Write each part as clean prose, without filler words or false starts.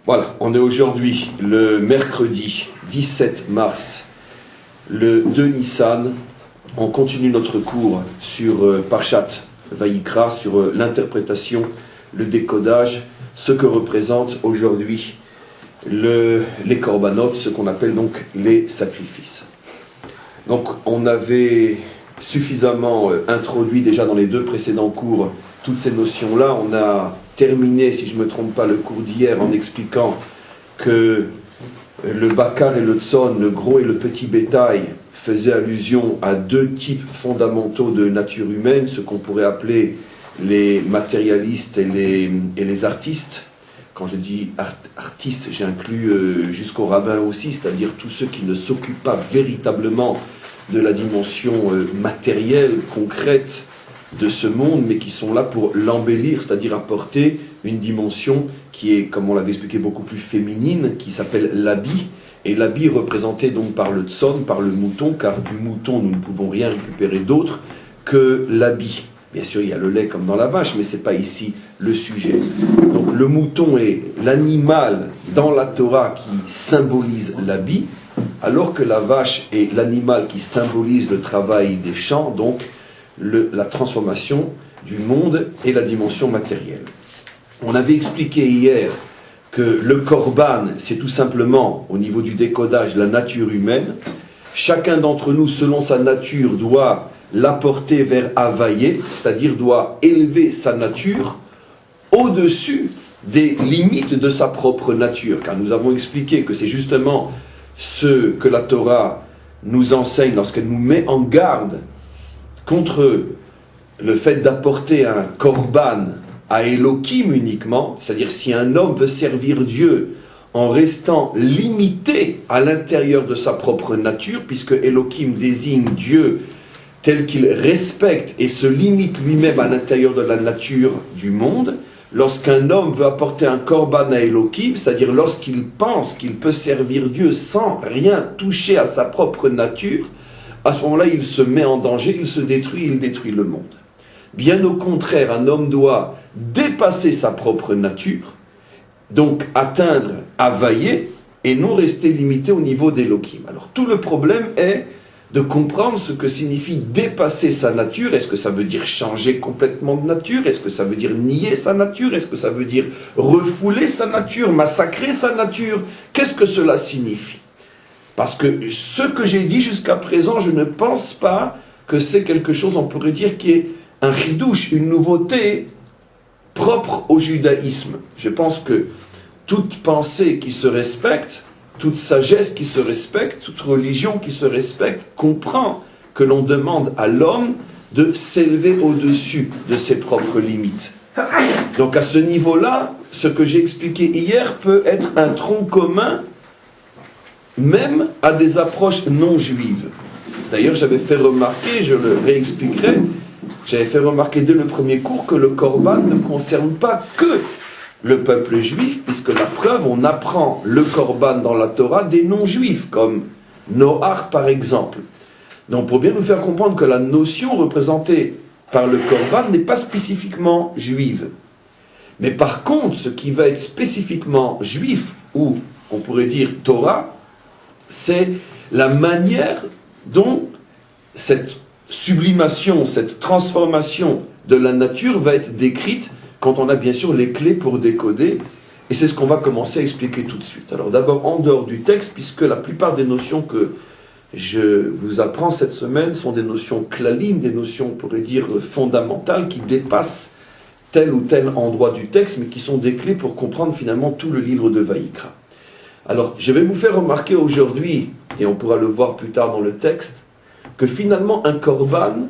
Voilà, on est aujourd'hui le mercredi 17 mars, le 2 Nissan. On continue notre cours sur Parshat Vayikra, sur l'interprétation, le décodage, ce que représentent aujourd'hui les korbanot, ce qu'on appelle donc les sacrifices. Donc on avait suffisamment introduit déjà dans les deux précédents cours toutes ces notions-là. On a terminé, si je ne me trompe pas, le cours d'hier en expliquant que le bakar et le tson, le gros et le petit bétail, faisaient allusion à deux types fondamentaux de nature humaine, ce qu'on pourrait appeler les matérialistes et les artistes. Quand je dis artistes, j'inclus jusqu'aux rabbins aussi, c'est-à-dire tous ceux qui ne s'occupent pas véritablement de la dimension matérielle, concrète de ce monde, mais qui sont là pour l'embellir, c'est-à-dire apporter une dimension qui est, comme on l'avait expliqué, beaucoup plus féminine, qui s'appelle l'habit, et l'habit représenté donc par le tson, par le mouton, car du mouton nous ne pouvons rien récupérer d'autre que l'habit. Bien sûr, il y a le lait comme dans la vache, mais ce n'est pas ici le sujet. Donc le mouton est l'animal dans la Torah qui symbolise l'habit, alors que la vache est l'animal qui symbolise le travail des champs, donc la transformation du monde et la dimension matérielle. On avait expliqué hier que le korban, c'est tout simplement, au niveau du décodage, la nature humaine. Chacun d'entre nous, selon sa nature, doit l'apporter vers Havaïe, c'est-à-dire doit élever sa nature au-dessus des limites de sa propre nature. Car nous avons expliqué que c'est justement ce que la Torah nous enseigne lorsqu'elle nous met en garde contre le fait d'apporter un korban à Elohim uniquement, c'est-à-dire si un homme veut servir Dieu en restant limité à l'intérieur de sa propre nature, puisque Elohim désigne Dieu tel qu'il respecte et se limite lui-même à l'intérieur de la nature du monde, lorsqu'un homme veut apporter un korban à Elohim, c'est-à-dire lorsqu'il pense qu'il peut servir Dieu sans rien toucher à sa propre nature, à ce moment-là, il se met en danger, il se détruit, il détruit le monde. Bien au contraire, un homme doit dépasser sa propre nature, donc atteindre Havaïe, et non rester limité au niveau d'Elohim. Alors tout le problème est de comprendre ce que signifie dépasser sa nature. Est-ce que ça veut dire changer complètement de nature? Est-ce que ça veut dire nier sa nature? Est-ce que ça veut dire refouler sa nature, massacrer sa nature? Qu'est-ce que cela signifie? Parce que ce que j'ai dit jusqu'à présent, je ne pense pas que c'est quelque chose, on pourrait dire, qui est un chidouche, une nouveauté propre au judaïsme. Je pense que toute pensée qui se respecte, toute sagesse qui se respecte, toute religion qui se respecte, comprend que l'on demande à l'homme de s'élever au-dessus de ses propres limites. Donc à ce niveau-là, ce que j'ai expliqué hier peut être un tronc commun même à des approches non juives. D'ailleurs, j'avais fait remarquer, je le réexpliquerai, j'avais fait remarquer dès le premier cours que le korban ne concerne pas que le peuple juif, puisque la preuve, on apprend le korban dans la Torah des non-juifs, comme Noach par exemple. Donc pour bien nous faire comprendre que la notion représentée par le korban n'est pas spécifiquement juive. Mais par contre, ce qui va être spécifiquement juif, ou on pourrait dire Torah, c'est la manière dont cette sublimation, cette transformation de la nature va être décrite quand on a bien sûr les clés pour décoder, et c'est ce qu'on va commencer à expliquer tout de suite. Alors d'abord en dehors du texte, puisque la plupart des notions que je vous apprends cette semaine sont des notions klalim, des notions, on pourrait dire, fondamentales, qui dépassent tel ou tel endroit du texte, mais qui sont des clés pour comprendre finalement tout le livre de Vayikra. Alors, je vais vous faire remarquer aujourd'hui, et on pourra le voir plus tard dans le texte, que finalement un korban,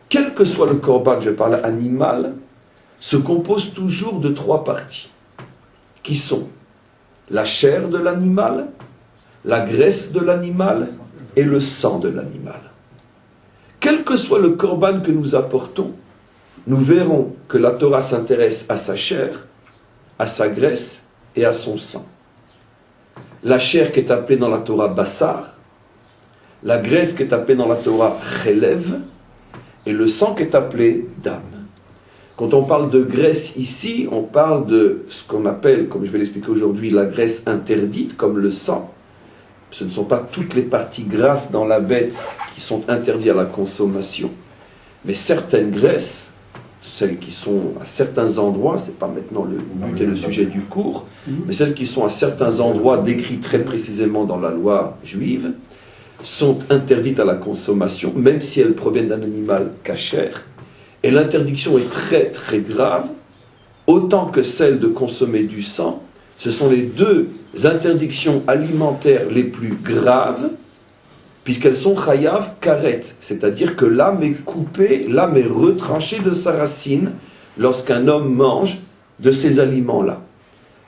quel que soit le korban, je parle animal, se compose toujours de trois parties, qui sont la chair de l'animal, la graisse de l'animal et le sang de l'animal. Quel que soit le korban que nous apportons, nous verrons que la Torah s'intéresse à sa chair, à sa graisse et à son sang. La chair qui est appelée dans la Torah Bassar, la graisse qui est appelée dans la Torah Chelev, et le sang qui est appelé Dam. Quand on parle de graisse ici, on parle de ce qu'on appelle, comme je vais l'expliquer aujourd'hui, la graisse interdite, comme le sang. Ce ne sont pas toutes les parties grasses dans la bête qui sont interdites à la consommation, mais certaines graisses, celles qui sont à certains endroits, ce n'est pas maintenant le but et le sujet du cours, mais celles qui sont à certains endroits décrits très précisément dans la loi juive, sont interdites à la consommation, même si elles proviennent d'un animal cachère. Et l'interdiction est très très grave, autant que celle de consommer du sang. Ce sont les deux interdictions alimentaires les plus graves, puisqu'elles sont chayav karet, c'est-à-dire que l'âme est coupée, l'âme est retranchée de sa racine lorsqu'un homme mange de ces aliments-là.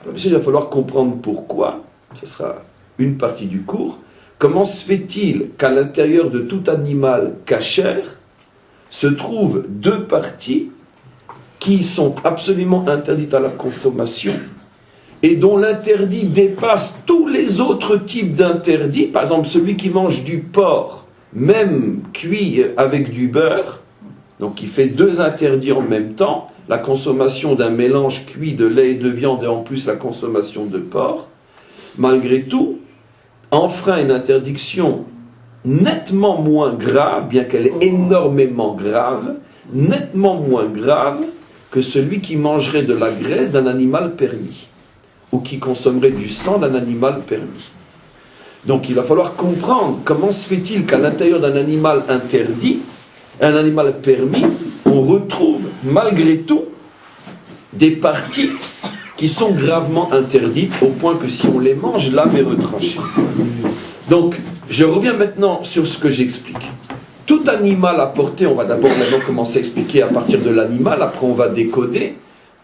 Alors bien sûr, il va falloir comprendre pourquoi, ce sera une partie du cours. Comment se fait-il qu'à l'intérieur de tout animal cachère se trouvent deux parties qui sont absolument interdites à la consommation et dont l'interdit dépasse tous les autres types d'interdits? Par exemple, celui qui mange du porc, même cuit avec du beurre, donc il fait deux interdits en même temps, la consommation d'un mélange cuit de lait et de viande et en plus la consommation de porc, malgré tout, enfreint une interdiction nettement moins grave, bien qu'elle est énormément grave, nettement moins grave que celui qui mangerait de la graisse d'un animal permis, ou qui consommerait du sang d'un animal permis. Donc il va falloir comprendre comment se fait-il qu'à l'intérieur d'un animal interdit, un animal permis, on retrouve malgré tout des parties qui sont gravement interdites, au point que si on les mange, l'âme est retranchée. Donc, je reviens maintenant sur ce que j'explique. Tout animal apporté, on va d'abord maintenant commencer à expliquer à partir de l'animal, après on va décoder.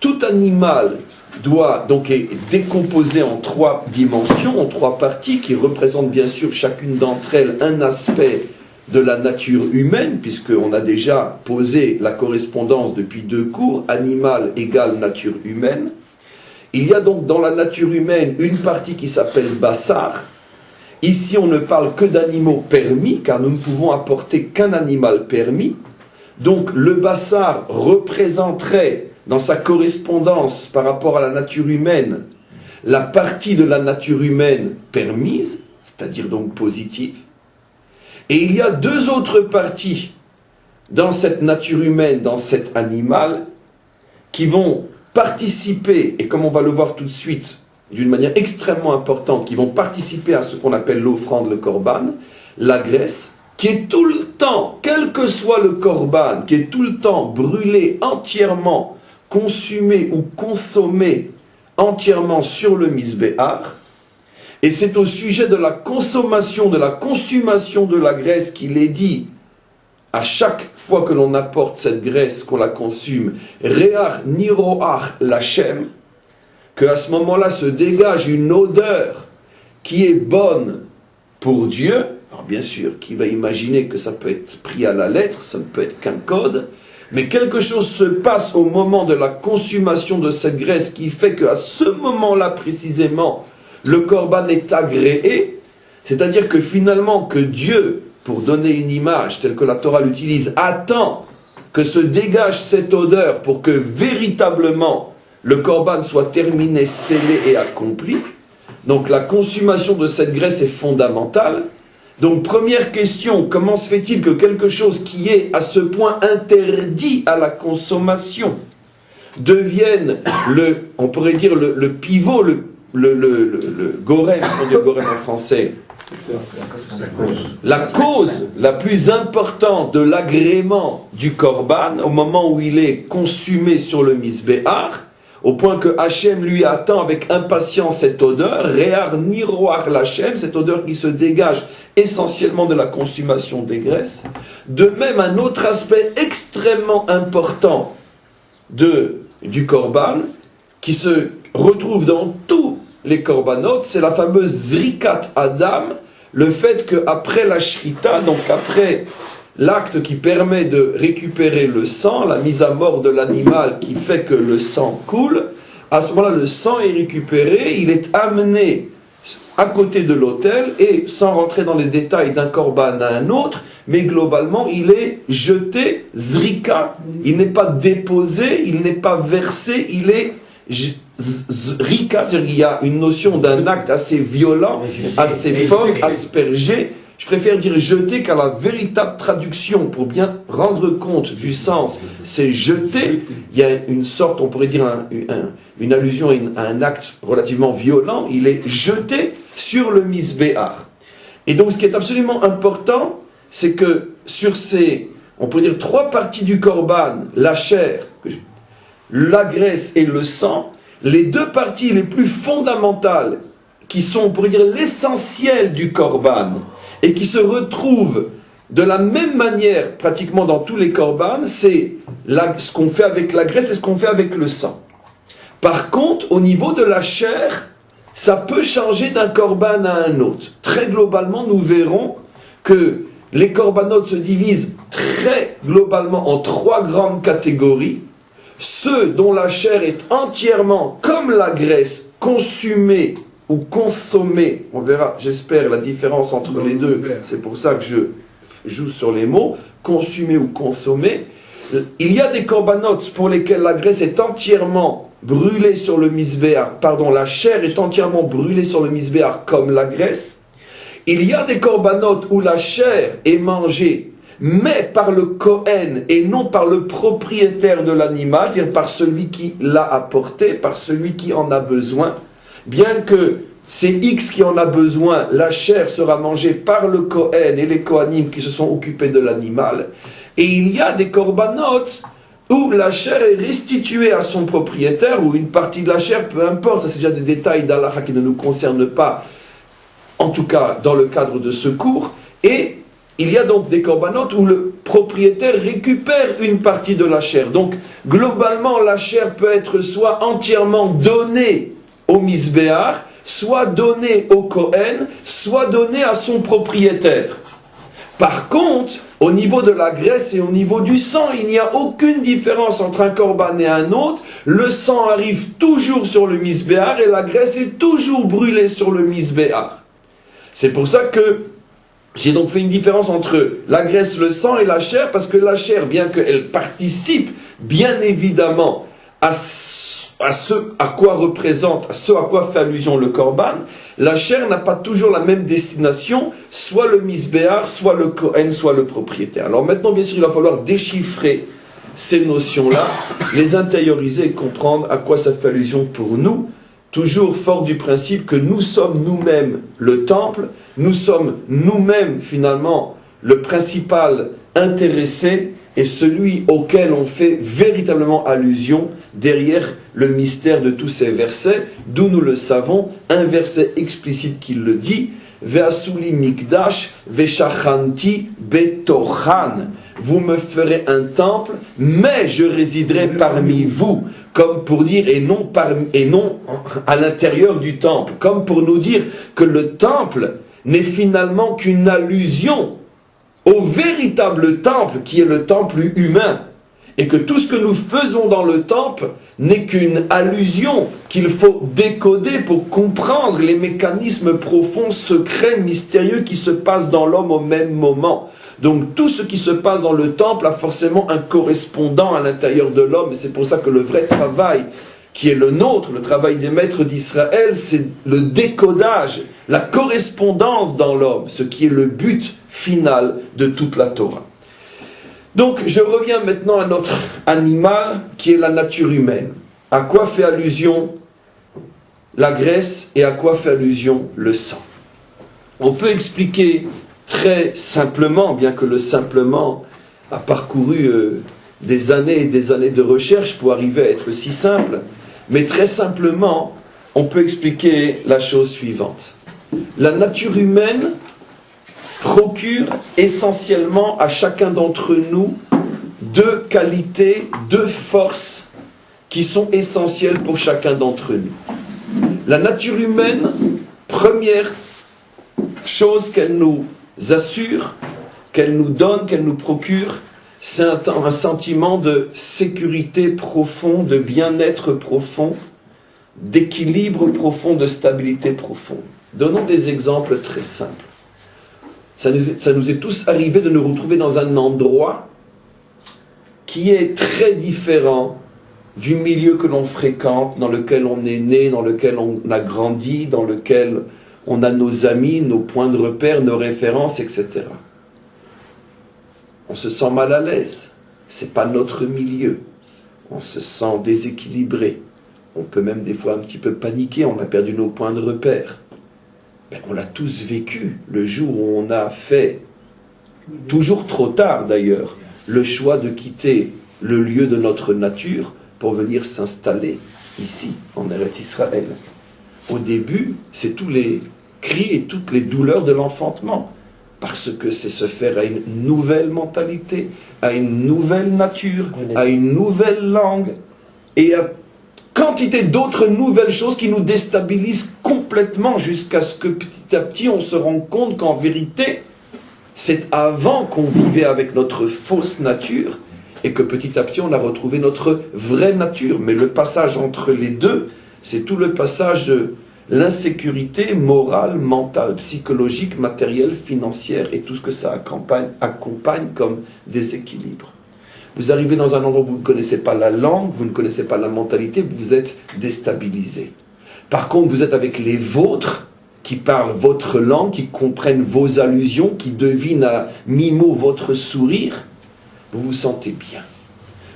Tout animal doit donc être décomposé en trois dimensions, en trois parties, qui représentent bien sûr chacune d'entre elles un aspect de la nature humaine, puisqu'on a déjà posé la correspondance depuis deux cours, animal égale nature humaine. Il y a donc dans la nature humaine une partie qui s'appelle bassar. Ici, on ne parle que d'animaux permis, car nous ne pouvons apporter qu'un animal permis. Donc, le bassar représenterait, dans sa correspondance par rapport à la nature humaine, la partie de la nature humaine permise, c'est-à-dire donc positive. Et il y a deux autres parties dans cette nature humaine, dans cet animal, qui vont participer, et comme on va le voir tout de suite, d'une manière extrêmement importante, qui vont participer à ce qu'on appelle l'offrande, le korban, la graisse, qui est tout le temps, quel que soit le korban, qui est tout le temps brûlé entièrement, consumé ou consommé entièrement sur le misbéar. Et c'est au sujet de la consommation, de la consumation de la graisse qu'il est dit, à chaque fois que l'on apporte cette graisse, qu'on la consume, Re'ach niroach lachem, qu'à ce moment-là se dégage une odeur qui est bonne pour Dieu. Alors bien sûr, qui va imaginer que ça peut être pris à la lettre, ça ne peut être qu'un code, mais quelque chose se passe au moment de la consommation de cette graisse qui fait qu'à ce moment-là précisément, le korban est agréé, c'est-à-dire que finalement que Dieu, pour donner une image telle que la Torah l'utilise, attend que se dégage cette odeur pour que véritablement le korban soit terminé, scellé et accompli. Donc la consommation de cette graisse est fondamentale. Donc première question, comment se fait-il que quelque chose qui est à ce point interdit à la consommation devienne on pourrait dire le pivot, le gorem, on dit gorem en français, la cause la plus importante de l'agrément du korban au moment où il est consumé sur le misbéar, au point que Hachem lui attend avec impatience cette odeur, Re'ach niroach lachem, cette odeur qui se dégage essentiellement de la consommation des graisses. De même, un autre aspect extrêmement important du korban, qui se retrouve dans tous les korbanot, c'est la fameuse zrikat adam, le fait qu'après la shrita, donc après l'acte qui permet de récupérer le sang, la mise à mort de l'animal qui fait que le sang coule, à ce moment-là le sang est récupéré, il est amené à côté de l'autel et sans rentrer dans les détails d'un korban à un autre, mais globalement, il est jeté, zrika, il n'est pas déposé, il n'est pas versé, il est zrika, c'est-à-dire qu'il y a une notion d'un acte assez violent, assez fort, aspergé. Je préfère dire jeter, car la véritable traduction, pour bien rendre compte du sens, c'est jeter. Il y a une sorte, on pourrait dire une allusion à un acte relativement violent, il est jeté sur le misbéar. Et donc ce qui est absolument important, c'est que sur ces, on pourrait dire 3 parties du korban, la chair, la graisse et le sang, les 2 parties les plus fondamentales, qui sont, on pourrait dire, l'essentiel du korban, et qui se retrouvent de la même manière pratiquement dans tous les korban, c'est ce qu'on fait avec la graisse et ce qu'on fait avec le sang. Par contre, au niveau de la chair, ça peut changer d'un korban à un autre. Très globalement, nous verrons que les korbanotes se divisent très globalement en 3 grandes catégories. Ceux dont la chair est entièrement, comme la graisse, consumée ou consommée. On verra, j'espère, la différence entre les deux. C'est pour ça que je joue sur les mots. Consumée ou consommée. Il y a des korbanotes pour lesquels la graisse est entièrement brûlée sur le misbéar. Pardon, la chair est entièrement brûlée sur le misbéar comme la graisse. Il y a des korbanotes où la chair est mangée, mais par le Kohen et non par le propriétaire de l'animal, c'est-à-dire par celui qui l'a apporté, par celui qui en a besoin. Bien que c'est X qui en a besoin, la chair sera mangée par le Kohen et les Kohanim qui se sont occupés de l'animal. Et il y a des korbanotes où la chair est restituée à son propriétaire, ou une partie de la chair, peu importe, ça c'est déjà des détails d'Allah qui ne nous concernent pas, en tout cas dans le cadre de ce cours. Et il y a donc des korbanotes où le propriétaire récupère une partie de la chair. Donc globalement, la chair peut être soit entièrement donnée au misbéar, soit donnée au Kohen, soit donnée à son propriétaire. Par contre, au niveau de la graisse et au niveau du sang, il n'y a aucune différence entre un korban et un autre. Le sang arrive toujours sur le misbéar et la graisse est toujours brûlée sur le misbéar. C'est pour ça que j'ai donc fait une différence entre la graisse, le sang et la chair, parce que la chair, bien qu'elle participe bien évidemment à ce à quoi fait allusion le korban, la chair n'a pas toujours la même destination, soit le misbéar, soit le Kohen, soit le propriétaire. Alors maintenant, bien sûr, il va falloir déchiffrer ces notions-là, les intérioriser et comprendre à quoi ça fait allusion pour nous, toujours fort du principe que nous sommes nous-mêmes le temple, nous sommes nous-mêmes finalement le principal intéressé et celui auquel on fait véritablement allusion derrière le mystère de tous ces versets, d'où nous le savons, un verset explicite qui le dit, Ve'asuli mikdash ve'shachanti betochan. Vous me ferez un temple, mais je résiderai parmi vous, comme pour dire, et non à l'intérieur du temple, comme pour nous dire que le temple n'est finalement qu'une allusion au véritable temple qui est le temple humain, et que tout ce que nous faisons dans le temple n'est qu'une allusion qu'il faut décoder pour comprendre les mécanismes profonds, secrets, mystérieux qui se passent dans l'homme au même moment. Donc tout ce qui se passe dans le temple a forcément un correspondant à l'intérieur de l'homme, et c'est pour ça que le vrai travail qui est le nôtre, le travail des maîtres d'Israël, c'est le décodage, la correspondance dans l'homme, ce qui est le but final de toute la Torah. Donc je reviens maintenant à notre animal qui est la nature humaine. À quoi fait allusion la graisse et à quoi fait allusion le sang? On peut expliquer très simplement, bien que le simplement a parcouru des années et des années de recherche pour arriver à être si simple, mais très simplement, on peut expliquer la chose suivante. La nature humaine procure essentiellement à chacun d'entre nous 2 qualités, 2 forces qui sont essentielles pour chacun d'entre nous. La nature humaine, première chose qu'elle nous assure, qu'elle nous donne, qu'elle nous procure, c'est un sentiment de sécurité profond, de bien-être profond, d'équilibre profond, de stabilité profonde. Donnons des exemples très simples. Ça nous est tous arrivé de nous retrouver dans un endroit qui est très différent du milieu que l'on fréquente, dans lequel on est né, dans lequel on a grandi, dans lequel on a nos amis, nos points de repère, nos références, etc. On se sent mal à l'aise. C'est pas notre milieu. On se sent déséquilibré. On peut même des fois un petit peu paniquer, on a perdu nos points de repère. Ben, on l'a tous vécu le jour où on a fait, toujours trop tard d'ailleurs, le choix de quitter le lieu de notre nature pour venir s'installer ici, en Eretz Israël. Au début, c'est tous les cris et toutes les douleurs de l'enfantement, parce que c'est se faire à une nouvelle mentalité, à une nouvelle nature, à une nouvelle langue, et à quantité d'autres nouvelles choses qui nous déstabilisent complètement jusqu'à ce que petit à petit on se rende compte qu'en vérité, c'est avant qu'on vivait avec notre fausse nature et que petit à petit on a retrouvé notre vraie nature. Mais le passage entre les deux, c'est tout le passage de l'insécurité morale, mentale, psychologique, matérielle, financière et tout ce que ça accompagne comme déséquilibre. Vous arrivez dans un endroit où vous ne connaissez pas la langue, vous ne connaissez pas la mentalité, vous êtes déstabilisé. Par contre, vous êtes avec les vôtres qui parlent votre langue, qui comprennent vos allusions, qui devinent à mi-mot votre sourire, vous vous sentez bien.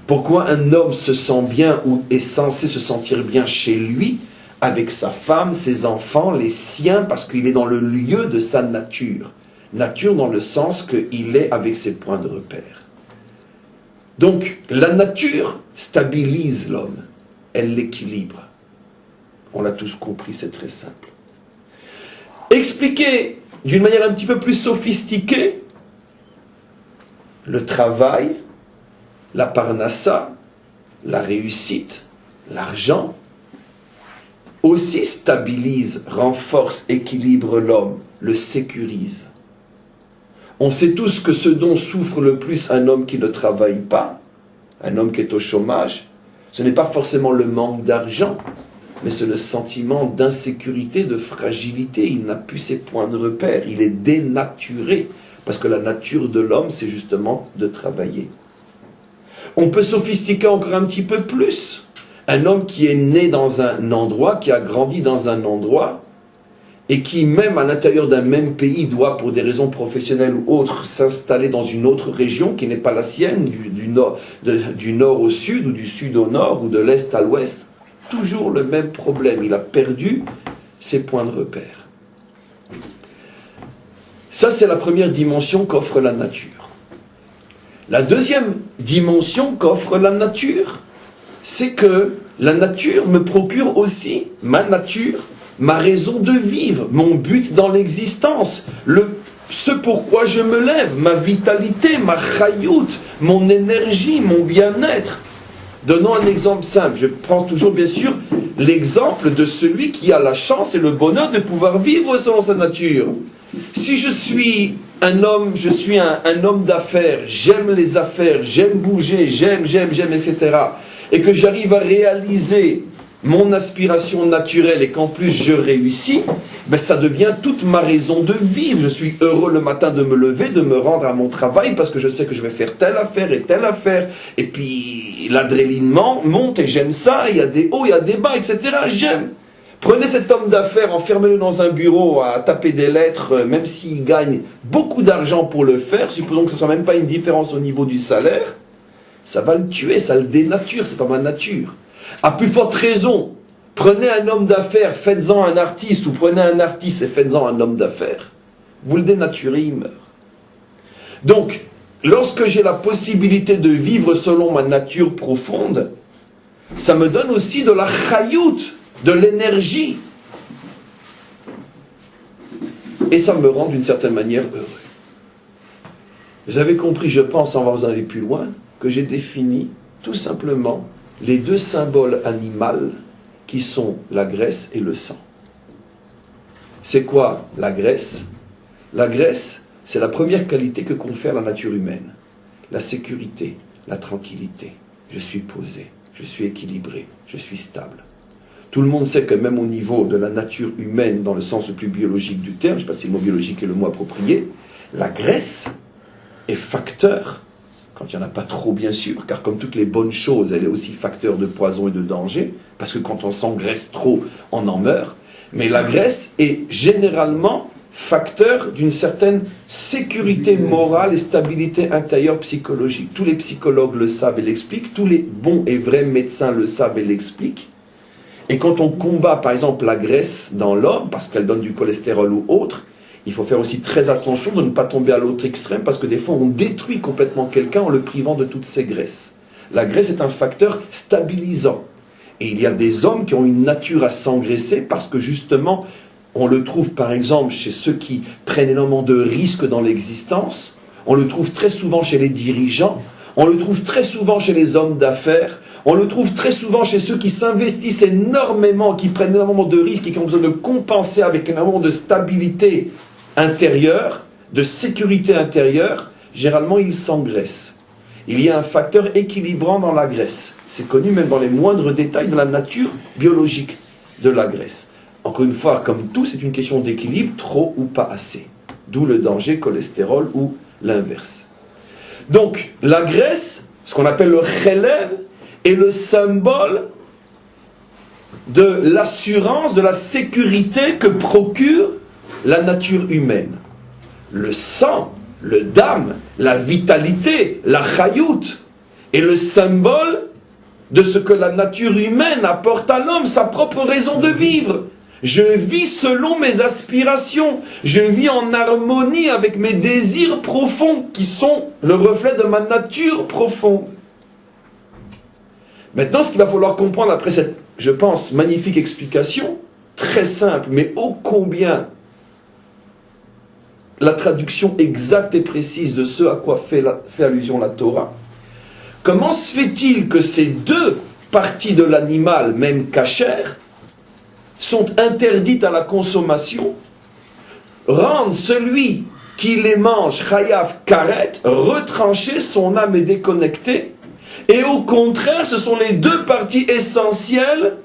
Pourquoi un homme se sent bien ou est censé se sentir bien chez lui, avec sa femme, ses enfants, les siens, parce qu'il est dans le lieu de sa nature. Nature dans le sens qu'il est avec ses points de repère. Donc, la nature stabilise l'homme, elle l'équilibre. On l'a tous compris, c'est très simple. Expliquer d'une manière un petit peu plus sophistiquée, le travail, la parnassa, la réussite, l'argent, aussi stabilise, renforce, équilibre l'homme, le sécurise. On sait tous que ce dont souffre le plus un homme qui ne travaille pas, un homme qui est au chômage, ce n'est pas forcément le manque d'argent, mais c'est le sentiment d'insécurité, de fragilité. Il n'a plus ses points de repère, il est dénaturé, parce que la nature de l'homme, c'est justement de travailler. On peut sophistiquer encore un petit peu plus. Un homme qui est né dans un endroit, qui a grandi dans un endroit, et qui, même à l'intérieur d'un même pays, doit, pour des raisons professionnelles ou autres, s'installer dans une autre région qui n'est pas la sienne, du nord au sud, ou du sud au nord, ou de l'est à l'ouest, toujours le même problème. Il a perdu ses points de repère. Ça, c'est la première dimension qu'offre la nature. La deuxième dimension qu'offre la nature, c'est que la nature me procure aussi, ma nature, ma raison de vivre, mon but dans l'existence, ce pourquoi je me lève, ma vitalité, ma chayout, mon énergie, mon bien-être. Donnons un exemple simple. Je prends toujours bien sûr l'exemple de celui qui a la chance et le bonheur de pouvoir vivre selon sa nature. Si je suis un homme, je suis un homme d'affaires, j'aime les affaires, j'aime bouger, j'aime, etc. Et que j'arrive à réaliser mon aspiration naturelle et qu'en plus je réussis, ben ça devient toute ma raison de vivre. Je suis heureux le matin de me lever, de me rendre à mon travail parce que je sais que je vais faire telle affaire et telle affaire. Et puis l'adrénaline monte et j'aime ça, il y a des hauts, il y a des bas, etc. J'aime. Prenez cet homme d'affaires, enfermez-le dans un bureau à taper des lettres, même s'il gagne beaucoup d'argent pour le faire, supposons que ce ne soit même pas une différence au niveau du salaire, ça va le tuer, ça le dénature, c'est pas ma nature. À plus forte raison, prenez un homme d'affaires, faites-en un artiste, ou prenez un artiste et faites-en un homme d'affaires. Vous le dénaturez, il meurt. Donc, lorsque j'ai la possibilité de vivre selon ma nature profonde, ça me donne aussi de la chayout, de l'énergie. Et ça me rend d'une certaine manière heureux. Vous avez compris, je pense, sans vous en aller plus loin, que j'ai défini tout simplement les deux symboles animaux qui sont la graisse et le sang. C'est quoi la graisse? La graisse, c'est la première qualité que confère la nature humaine. La sécurité, la tranquillité. Je suis posé, je suis équilibré, je suis stable. Tout le monde sait que même au niveau de la nature humaine, dans le sens le plus biologique du terme, je ne sais pas si le mot biologique est le mot approprié, La graisse est facteur, quand il n'y en a pas trop bien sûr, car comme toutes les bonnes choses, elle est aussi facteur de poison et de danger, parce que quand on s'engraisse trop, on en meurt. Mais la graisse est généralement facteur d'une certaine sécurité morale et stabilité intérieure psychologique. Tous les psychologues le savent et l'expliquent, tous les bons et vrais médecins le savent et l'expliquent. Et quand on combat par exemple la graisse dans l'homme, parce qu'elle donne du cholestérol ou autre, il faut faire aussi très attention de ne pas tomber à l'autre extrême, parce que des fois on détruit complètement quelqu'un en le privant de toutes ses graisses. La graisse est un facteur stabilisant. Et il y a des hommes qui ont une nature à s'engraisser parce que justement, on le trouve par exemple chez ceux qui prennent énormément de risques dans l'existence, on le trouve très souvent chez les dirigeants, on le trouve très souvent chez les hommes d'affaires, on le trouve très souvent chez ceux qui s'investissent énormément, qui prennent énormément de risques et qui ont besoin de compenser avec énormément de stabilité intérieure, de sécurité intérieure. Généralement ils s'engraissent. Il y a un facteur équilibrant dans la graisse. C'est connu même dans les moindres détails de la nature biologique de la graisse. Encore une fois, comme tout, c'est une question d'équilibre, trop ou pas assez. D'où le danger cholestérol ou l'inverse. Donc, la graisse, ce qu'on appelle le chelev, est le symbole de l'assurance, de la sécurité que procure la nature humaine. Le sang, le dam, la vitalité, la chayout, est le symbole de ce que la nature humaine apporte à l'homme, sa propre raison de vivre. Je vis selon mes aspirations, je vis en harmonie avec mes désirs profonds, qui sont le reflet de ma nature profonde. Maintenant, ce qu'il va falloir comprendre après cette, je pense, magnifique explication, très simple, mais ô combien la traduction exacte et précise de ce à quoi fait allusion la Torah. Comment se fait-il que ces deux parties de l'animal, même cachères, sont interdites à la consommation, rendent celui qui les mange, chayav karet, retranché, son âme est déconnectée, et au contraire, ce sont les deux parties essentielles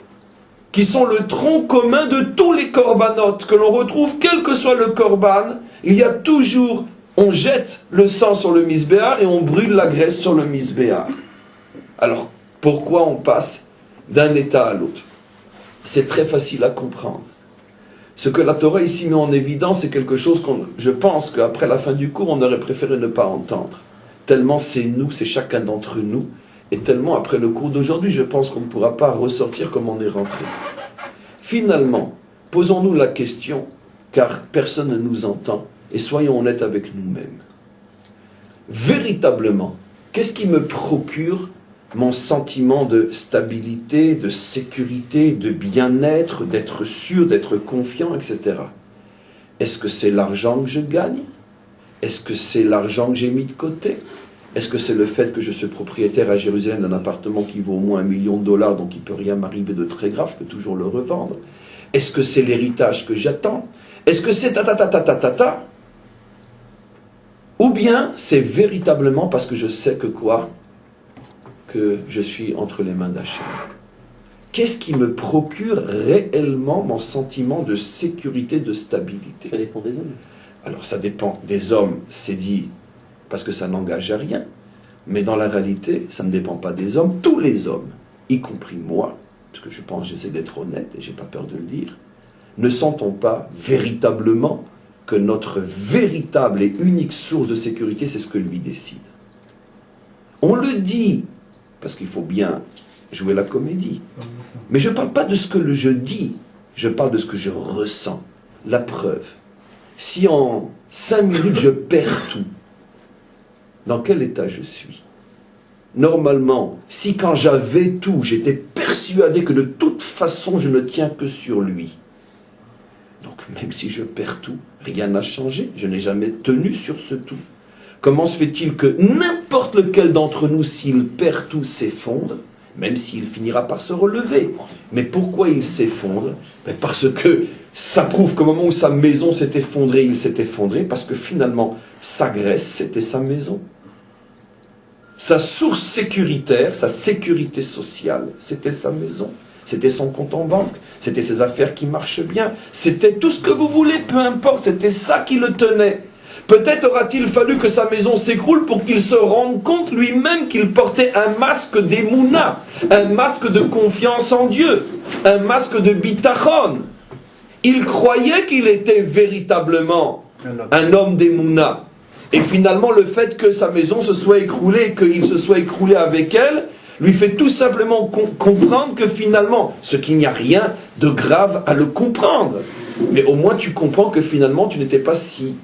qui sont le tronc commun de tous les corbanotes que l'on retrouve, quel que soit le korban. Il y a toujours, on jette le sang sur le misbéar et on brûle la graisse sur le misbéar. Alors, pourquoi on passe d'un état à l'autre? C'est très facile à comprendre. Ce que la Torah ici met en évidence, c'est quelque chose je pense qu'après la fin du cours, on aurait préféré ne pas entendre. Tellement c'est nous, c'est chacun d'entre nous, et tellement après le cours d'aujourd'hui, je pense qu'on ne pourra pas ressortir comme on est rentré. Finalement, posons-nous la question, car personne ne nous entend, et soyons honnêtes avec nous-mêmes. Véritablement, qu'est-ce qui me procure mon sentiment de stabilité, de sécurité, de bien-être, d'être sûr, d'être confiant, etc. Est-ce que c'est l'argent que je gagne? Est-ce que c'est l'argent que j'ai mis de côté? Est-ce que c'est le fait que je suis propriétaire à Jérusalem d'un appartement qui vaut au moins $1 million, donc il ne peut rien m'arriver de très grave, je peux toujours le revendre? Est-ce que c'est l'héritage que j'attends? Est-ce que c'est ta? Ou bien c'est véritablement parce que je sais que quoi? Que je suis entre les mains d'Hachem. Qu'est-ce qui me procure réellement mon sentiment de sécurité, de stabilité? Ça dépend des hommes. Alors ça dépend des hommes, c'est dit parce que ça n'engage à rien. Mais dans la réalité, ça ne dépend pas des hommes. Tous les hommes, y compris moi, parce que je pense, j'essaie d'être honnête et j'ai pas peur de le dire, ne sentons pas véritablement que notre véritable et unique source de sécurité, c'est ce que lui décide. On le dit, parce qu'il faut bien jouer la comédie. Mais je ne parle pas de ce que je dis, je parle de ce que je ressens. La preuve, si en 5 minutes je perds tout, dans quel état je suis? Normalement, si quand j'avais tout, j'étais persuadé que de toute façon je ne tiens que sur lui. Donc même si je perds tout, rien n'a changé, je n'ai jamais tenu sur ce tout. Comment se fait-il que n'importe lequel d'entre nous, s'il perd tout, s'effondre, même s'il finira par se relever? Mais pourquoi il s'effondre? Parce que ça prouve qu'au moment où sa maison s'est effondrée, il s'est effondré, parce que finalement, sa graisse, c'était sa maison. Sa source sécuritaire, sa sécurité sociale, c'était sa maison. C'était son compte en banque, c'était ses affaires qui marchent bien, c'était tout ce que vous voulez, peu importe, c'était ça qui le tenait. Peut-être aura-t-il fallu que sa maison s'écroule pour qu'il se rende compte lui-même qu'il portait un masque d'émouna, un masque de confiance en Dieu, un masque de bitachon. Il croyait qu'il était véritablement un homme d'émouna. Et finalement, le fait que sa maison se soit écroulée, qu'il se soit écroulé avec elle, lui fait tout simplement comprendre que finalement, ce qu'il n'y a rien de grave à le comprendre. Mais au moins tu comprends que finalement tu n'étais pas si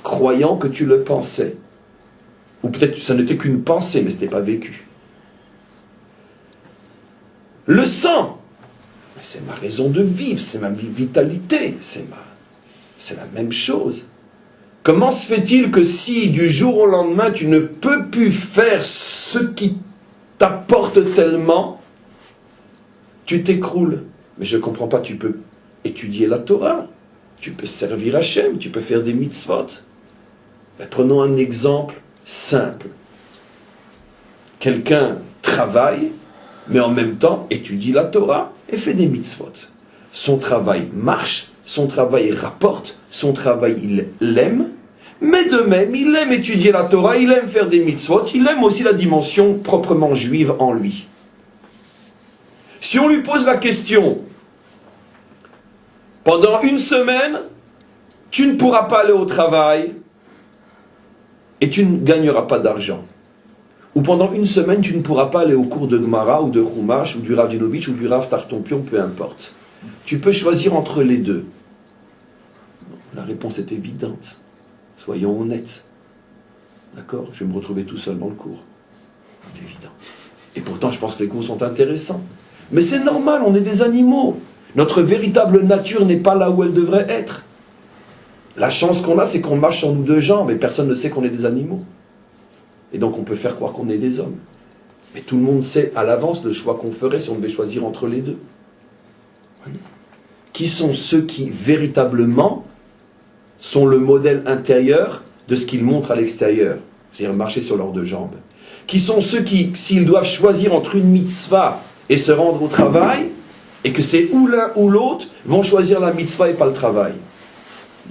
croyant que tu le pensais. Ou peut-être que ça n'était qu'une pensée, mais ce n'était pas vécu. Le sang, c'est ma raison de vivre, c'est ma vitalité, c'est la même chose. Comment se fait-il que si du jour au lendemain tu ne peux plus faire ce qui t'apporte tellement, tu t'écroules? Mais je ne comprends pas, tu peux étudier la Torah, tu peux servir Hachem, tu peux faire des mitzvot. Mais prenons un exemple simple. Quelqu'un travaille, mais en même temps étudie la Torah et fait des mitzvot. Son travail marche, son travail rapporte, son travail il l'aime, mais de même il aime étudier la Torah, il aime faire des mitzvot, il aime aussi la dimension proprement juive en lui. Si on lui pose la question, pendant une semaine, tu ne pourras pas aller au travail et tu ne gagneras pas d'argent. Ou pendant une semaine, tu ne pourras pas aller au cours de Gemara ou de Chumash ou du Rav Dinovitch ou du Rav Tartompion, peu importe. Tu peux choisir entre les deux. La réponse est évidente. Soyons honnêtes. D'accord? Je vais me retrouver tout seul dans le cours. C'est évident. Et pourtant, je pense que les cours sont intéressants. Mais c'est normal, on est des animaux. Notre véritable nature n'est pas là où elle devrait être. La chance qu'on a, c'est qu'on marche sur nos deux jambes et personne ne sait qu'on est des animaux. Et donc on peut faire croire qu'on est des hommes. Mais tout le monde sait à l'avance le choix qu'on ferait si on devait choisir entre les deux. Qui sont ceux qui véritablement sont le modèle intérieur de ce qu'ils montrent à l'extérieur? C'est-à-dire marcher sur leurs deux jambes. Qui sont ceux qui, s'ils doivent choisir entre une mitzvah et se rendre au travail, et que c'est ou l'un ou l'autre, vont choisir la mitzvah et pas le travail?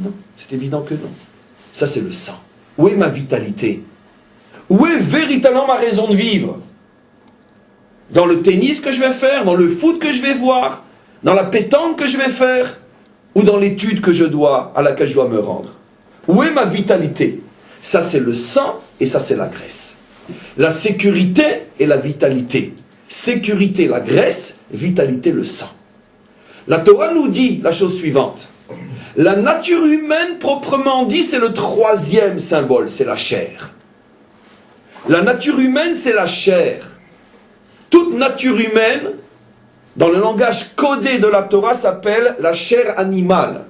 Non, c'est évident que non. Ça, c'est le sang. Où est ma vitalité? Où est véritablement ma raison de vivre? Dans le tennis que je vais faire, dans le foot que je vais voir, dans la pétanque que je vais faire, ou dans l'étude à laquelle je dois me rendre? Où est ma vitalité? Ça, c'est le sang et ça, c'est la graisse. La sécurité et la vitalité. Sécurité, la graisse, vitalité, le sang. La Torah nous dit la chose suivante. La nature humaine, proprement dit, c'est le troisième symbole, c'est la chair. La nature humaine, c'est la chair. Toute nature humaine, dans le langage codé de la Torah, s'appelle la chair animale.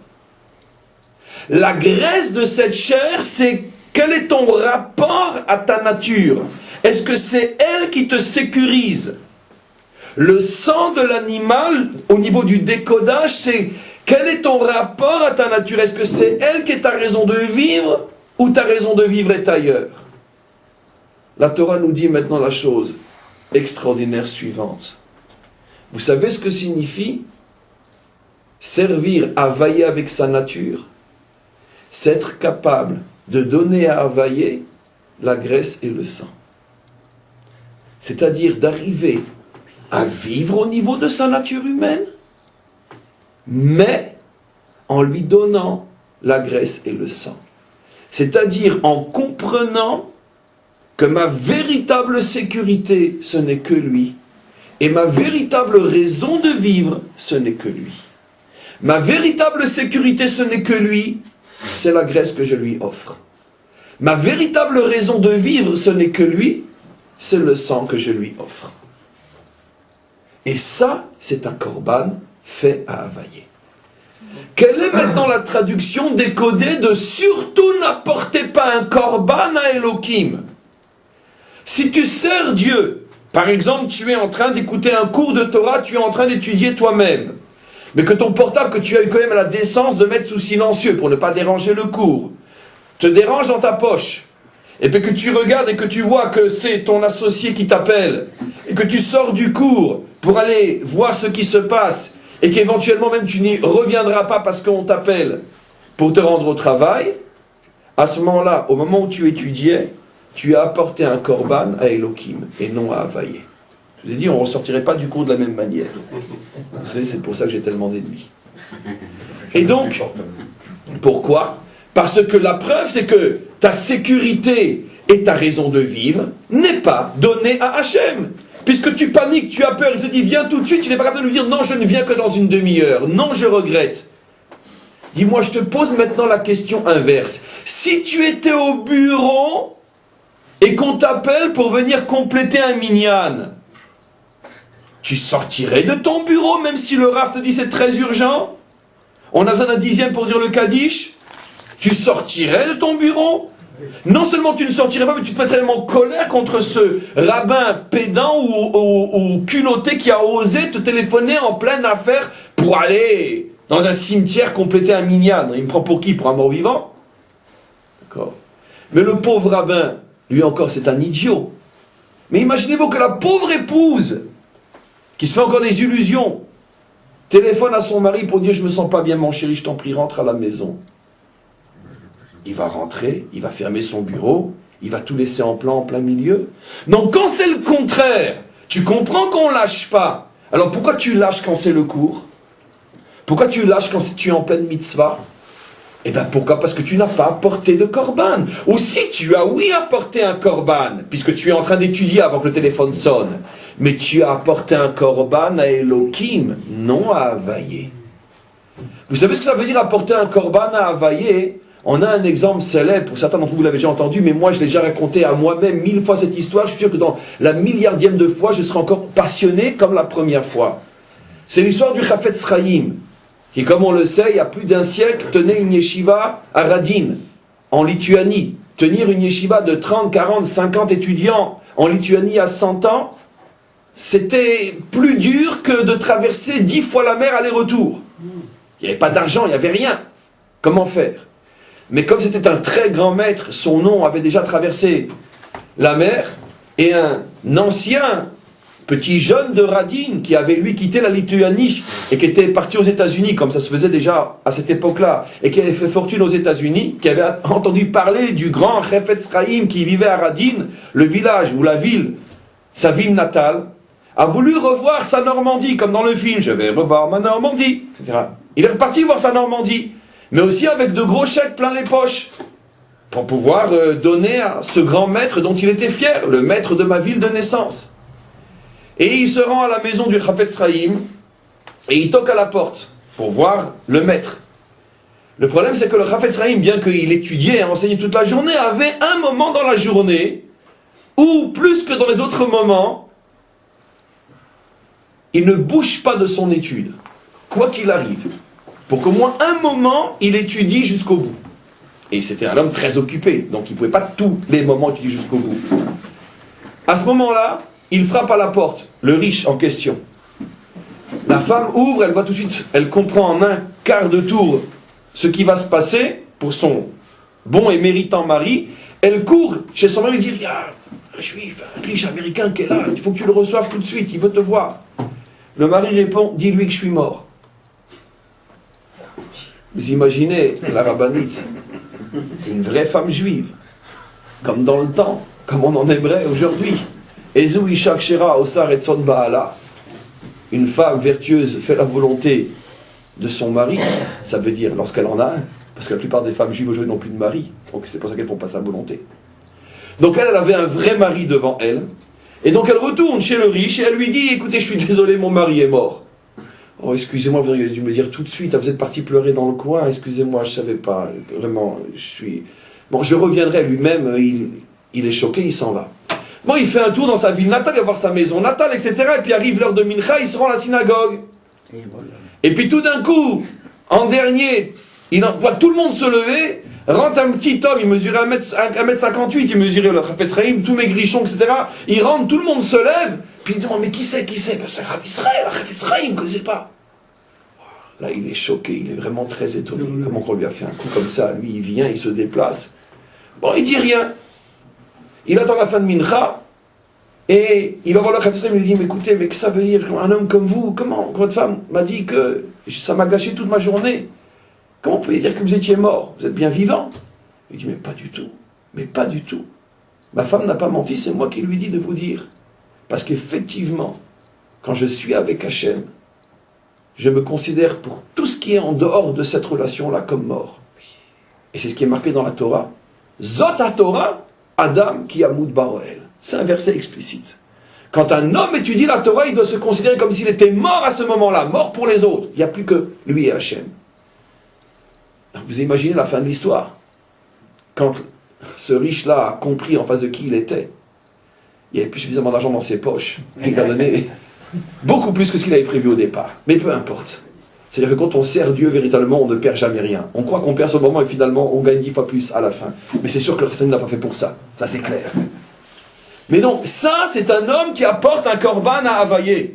La graisse de cette chair, c'est quel est ton rapport à ta nature? Est-ce que c'est elle qui te sécurise? Le sang de l'animal, au niveau du décodage, c'est quel est ton rapport à ta nature? Est-ce que c'est elle qui est ta raison de vivre ou ta raison de vivre est ailleurs? La Torah nous dit maintenant la chose extraordinaire suivante. Vous savez ce que signifie servir, availler avec sa nature? C'est être capable de donner à availler la graisse et le sang. C'est-à-dire d'arriver à vivre au niveau de sa nature humaine, mais en lui donnant la graisse et le sang. C'est-à-dire en comprenant que ma véritable sécurité, ce n'est que lui, et ma véritable raison de vivre, ce n'est que lui. Ma véritable sécurité, ce n'est que lui, c'est la graisse que je lui offre. Ma véritable raison de vivre, ce n'est que lui, c'est le sang que je lui offre. Et ça, c'est un korban fait à availler. Quelle est maintenant la traduction décodée de surtout n'apportez pas un korban à Elohim? Si tu sers Dieu, par exemple, tu es en train d'écouter un cours de Torah, tu es en train d'étudier toi-même, mais que ton portable, que tu as eu quand même la décence de mettre sous silencieux pour ne pas déranger le cours, te dérange dans ta poche, et puis que tu regardes et que tu vois que c'est ton associé qui t'appelle, et que tu sors du cours pour aller voir ce qui se passe, et qu'éventuellement même tu n'y reviendras pas parce qu'on t'appelle pour te rendre au travail, À ce moment-là, au moment où tu étudiais, tu as apporté un korban à Elohim et non à Havaïe. Je vous ai dit, on ne ressortirait pas du cours de la même manière. Vous savez, c'est pour ça que j'ai tellement d'ennemis. Et donc, pourquoi? Parce que la preuve, c'est que ta sécurité et ta raison de vivre n'est pas donnée à Hachem. Puisque tu paniques, tu as peur, il te dit viens tout de suite, tu n'es pas capable de lui dire non, je ne viens que dans une demi-heure, non, je regrette. Dis-moi, je te pose maintenant la question inverse. Si tu étais au bureau et qu'on t'appelle pour venir compléter un minyan, tu sortirais de ton bureau même si le Rav te dit c'est très urgent? On a besoin d'un dixième pour dire le Kaddish? Tu sortirais de ton bureau? Non seulement tu ne sortirais pas, mais tu te mettrais en colère contre ce rabbin pédant ou culotté qui a osé te téléphoner en pleine affaire pour aller dans un cimetière compléter un minyan. Il me prend pour qui? Pour un mort-vivant? D'accord. Mais le pauvre rabbin, lui encore, c'est un idiot. Mais imaginez-vous que la pauvre épouse, qui se fait encore des illusions, téléphone à son mari pour dire « Je me sens pas bien, mon chéri, je t'en prie, rentre à la maison. » Il va rentrer, il va fermer son bureau, il va tout laisser en plein milieu. Donc quand c'est le contraire, tu comprends qu'on lâche pas. Alors pourquoi tu lâches quand c'est le cours? Pourquoi tu lâches quand tu es en pleine mitzvah? Eh bien pourquoi? Parce que tu n'as pas apporté de korban. Ou si tu as, oui, apporté un korban, puisque tu es en train d'étudier avant que le téléphone sonne, mais tu as apporté un korban à Elohim, non à Havaïe. Vous savez ce que ça veut dire apporter un korban à Havaïe? On a un exemple célèbre, pour certains d'entre vous l'avez déjà entendu, mais moi je l'ai déjà raconté à moi-même 1000 fois cette histoire. Je suis sûr que dans la milliardième de fois, je serai encore passionné comme la première fois. C'est l'histoire du Chafetz Chaim, qui, comme on le sait, il y a plus d'un siècle, tenait une yeshiva à Radin, en Lituanie. Tenir une yeshiva de 30, 40, 50 étudiants en Lituanie à 100 ans, c'était plus dur que de traverser 10 fois la mer aller-retour. Il n'y avait pas d'argent, il n'y avait rien. Comment faire? Mais comme c'était un très grand maître, son nom avait déjà traversé la mer, et un ancien petit jeune de Radin, qui avait lui quitté la Lituanie, et qui était parti aux États-Unis, comme ça se faisait déjà à cette époque-là, et qui avait fait fortune aux États-Unis, qui avait entendu parler du grand Chafetz Chaim qui vivait à Radin, le village ou la ville, sa ville natale, a voulu revoir sa Normandie, comme dans le film, je vais revoir ma Normandie, etc. Il est reparti voir sa Normandie, mais aussi avec de gros chèques plein les poches, pour pouvoir donner à ce grand maître dont il était fier, le maître de ma ville de naissance. Et il se rend à la maison du Chafetz Chaim, et il toque à la porte, pour voir le maître. Le problème c'est que le Chafetz Chaim, bien qu'il étudiait et enseignait toute la journée, avait un moment dans la journée, où plus que dans les autres moments, il ne bouge pas de son étude, quoi qu'il arrive. Pour qu'au moins un moment, il étudie jusqu'au bout. Et c'était un homme très occupé, donc il ne pouvait pas tous les moments étudier jusqu'au bout. À ce moment-là, il frappe à la porte, le riche en question. La femme ouvre, elle voit tout de suite, elle comprend en un quart de tour ce qui va se passer pour son bon et méritant mari. Elle court chez son mari et dit « Il y a un juif, un riche américain qui est là, il faut que tu le reçoives tout de suite, il veut te voir. » Le mari répond « Dis-lui que je suis mort. » Vous imaginez la rabbinite, une vraie femme juive, comme dans le temps, comme on en aimerait aujourd'hui. Ezou Isha Kshera Osar et Tzon Baala, une femme vertueuse fait la volonté de son mari, ça veut dire lorsqu'elle en a un, parce que la plupart des femmes juives aujourd'hui n'ont plus de mari, donc c'est pour ça qu'elles ne font pas sa volonté. Donc elle avait un vrai mari devant elle, et donc elle retourne chez le riche et elle lui dit « Écoutez, je suis désolé, mon mari est mort. » « Oh, excusez-moi, vous auriez dû me dire tout de suite, vous êtes parti pleurer dans le coin, excusez-moi, je ne savais pas, vraiment, je suis... Bon, je reviendrai, lui-même, il est choqué, il s'en va. Bon, il fait un tour dans sa ville natale, il va voir sa maison natale, etc. Et puis arrive l'heure de Mincha, il se rend à la synagogue. Et puis tout d'un coup, en dernier, il voit tout le monde se lever, rentre un petit homme, il mesurait 1m58, il mesurait le Chafetz Chaim, tous mes grichons, etc. Il rentre, tout le monde se lève, puis il dit, mais qui c'est? Ben, c'est Rav Israël, le Chafetz Chaim, ne connaissez pas. Là, il est choqué, il est vraiment très étonné. Comment qu'on lui a fait un coup comme ça? Lui, il vient, il se déplace. Bon, il dit rien. Il attend la fin de Mincha, et il va voir le Chafetz Chaim, il lui dit, mais écoutez, mais que ça veut dire, un homme comme vous, comment votre femme m'a dit que ça m'a gâché toute ma journée? Comment vous pouvez dire que vous étiez mort? Vous êtes bien vivant. Il dit, mais pas du tout. Mais pas du tout. Ma femme n'a pas menti, c'est moi qui lui dis de vous dire. Parce qu'effectivement, quand je suis avec Hachem, je me considère pour tout ce qui est en dehors de cette relation-là comme mort. Et c'est ce qui est marqué dans la Torah. Zot ha-Torah, Adam ki yamut baroel. C'est un verset explicite. Quand un homme étudie la Torah, il doit se considérer comme s'il était mort à ce moment-là, mort pour les autres. Il n'y a plus que lui et Hachem. Donc vous imaginez la fin de l'histoire. Quand ce riche-là a compris en face de qui il était, il n'y avait plus suffisamment d'argent dans ses poches. Il a donné beaucoup plus que ce qu'il avait prévu au départ. Mais peu importe. C'est-à-dire que quand on sert Dieu véritablement, on ne perd jamais rien. On croit qu'on perd ce moment et finalement on gagne 10 fois plus à la fin. Mais c'est sûr que le Christ ne l'a pas fait pour ça. Ça c'est clair. Mais donc, ça c'est un homme qui apporte un korban à Havaïe.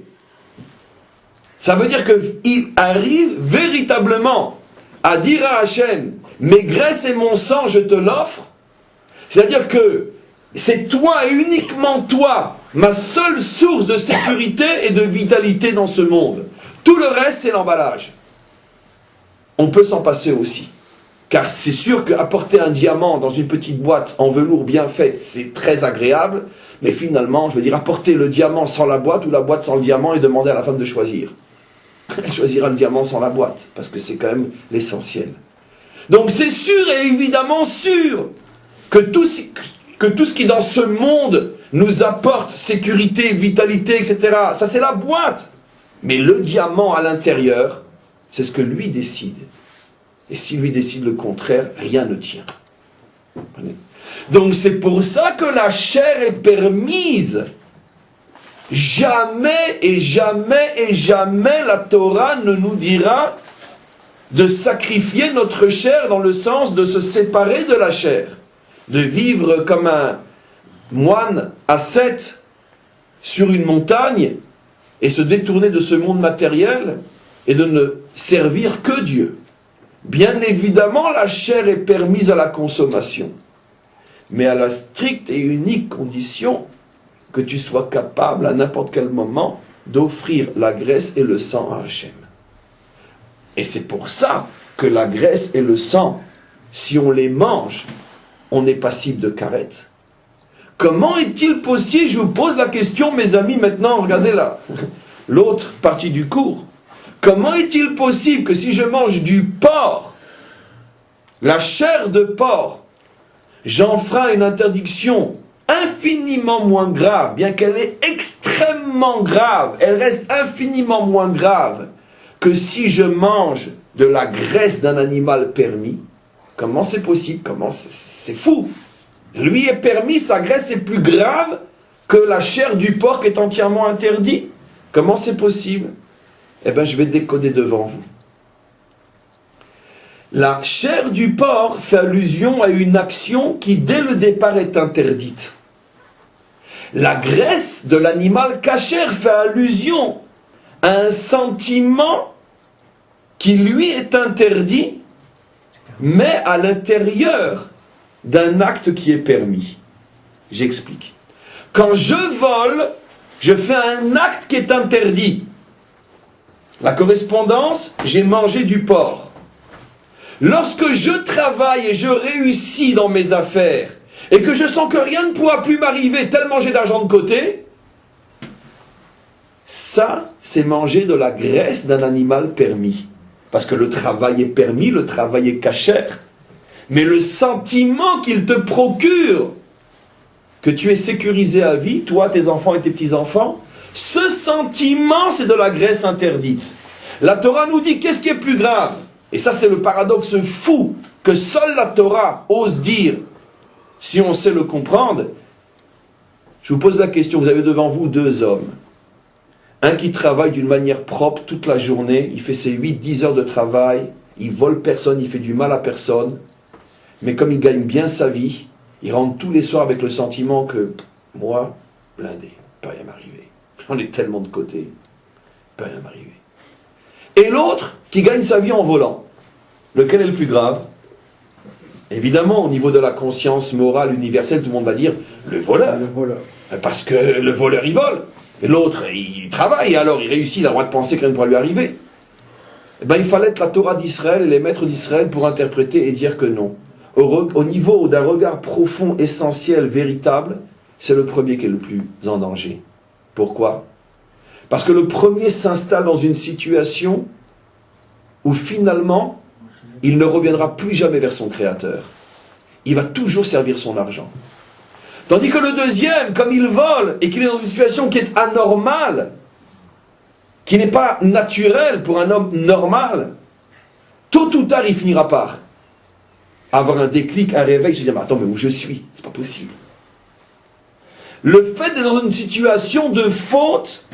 Ça veut dire qu'il arrive véritablement à dire à Hachem, mes graisses et mon sang, je te l'offre. C'est-à-dire que c'est toi et uniquement toi, ma seule source de sécurité et de vitalité dans ce monde. Tout le reste, c'est l'emballage. On peut s'en passer aussi. Car c'est sûr qu'apporter un diamant dans une petite boîte en velours bien faite, c'est très agréable. Mais finalement, je veux dire, apporter le diamant sans la boîte ou la boîte sans le diamant et demander à la femme de choisir. Elle choisira le diamant sans la boîte, parce que c'est quand même l'essentiel. Donc c'est sûr et évidemment sûr que tout ce qui dans ce monde nous apporte sécurité, vitalité, etc., ça c'est la boîte. Mais le diamant à l'intérieur, c'est ce que lui décide. Et si lui décide le contraire, rien ne tient. Donc c'est pour ça que la chair est permise. Jamais et jamais et jamais la Torah ne nous dira de sacrifier notre chair dans le sens de se séparer de la chair. De vivre comme un moine ascète sur une montagne et se détourner de ce monde matériel et de ne servir que Dieu. Bien évidemment, la chair est permise à la consommation, mais à la stricte et unique condition que tu sois capable à n'importe quel moment d'offrir la graisse et le sang à Hachem. Et c'est pour ça que la graisse et le sang, si on les mange, on est passible de karet. Comment est-il possible, je vous pose la question, mes amis, maintenant, regardez là, l'autre partie du cours. Comment est-il possible que si je mange du porc, la chair de porc, j'enfreins une interdiction infiniment moins grave, bien qu'elle est extrêmement grave, elle reste infiniment moins grave que si je mange de la graisse d'un animal permis? Comment c'est possible? Comment c'est fou. Lui est permis, sa graisse est plus grave que la chair du porc est entièrement interdite. Comment c'est possible? Eh bien, je vais décoder devant vous. La chair du porc fait allusion à une action qui, dès le départ, est interdite. La graisse de l'animal kasher fait allusion à un sentiment qui, lui, est interdit, mais à l'intérieur d'un acte qui est permis. J'explique. Quand je vole, je fais un acte qui est interdit. La correspondance, j'ai mangé du porc. Lorsque je travaille et je réussis dans mes affaires, et que je sens que rien ne pourra plus m'arriver tellement j'ai d'argent de côté, ça, c'est manger de la graisse d'un animal permis. Parce que le travail est permis, le travail est cachère. Mais le sentiment qu'il te procure, que tu es sécurisé à vie, toi, tes enfants et tes petits-enfants, ce sentiment, c'est de la graisse interdite. La Torah nous dit, qu'est-ce qui est plus grave? Et ça, c'est le paradoxe fou que seule la Torah ose dire, si on sait le comprendre. Je vous pose la question, vous avez devant vous deux hommes. Un qui travaille d'une manière propre toute la journée, il fait ses 8-10 heures de travail, il vole personne, il fait du mal à personne, mais comme il gagne bien sa vie, il rentre tous les soirs avec le sentiment que, moi, blindé, peut rien m'arriver. J'en ai tellement de côté, peut rien m'arriver. Et l'autre qui gagne sa vie en volant. Lequel est le plus grave? Évidemment, au niveau de la conscience morale universelle, tout le monde va dire le voleur. Le voleur. Parce que le voleur, il vole. Et l'autre, il travaille, et alors il réussit, il a le droit de penser que rien ne pourra lui arriver. Eh bien, il fallait être la Torah d'Israël et les maîtres d'Israël pour interpréter et dire que non. au niveau d'un regard profond, essentiel, véritable, c'est le premier qui est le plus en danger. Pourquoi? Parce que le premier s'installe dans une situation où finalement, il ne reviendra plus jamais vers son Créateur. Il va toujours servir son argent. Tandis que le deuxième, comme il vole et qu'il est dans une situation qui est anormale, qui n'est pas naturelle pour un homme normal, tôt ou tard, il finira par avoir un déclic, un réveil, se dire, mais attends, mais où je suis? C'est pas possible. Le fait d'être dans une situation de faute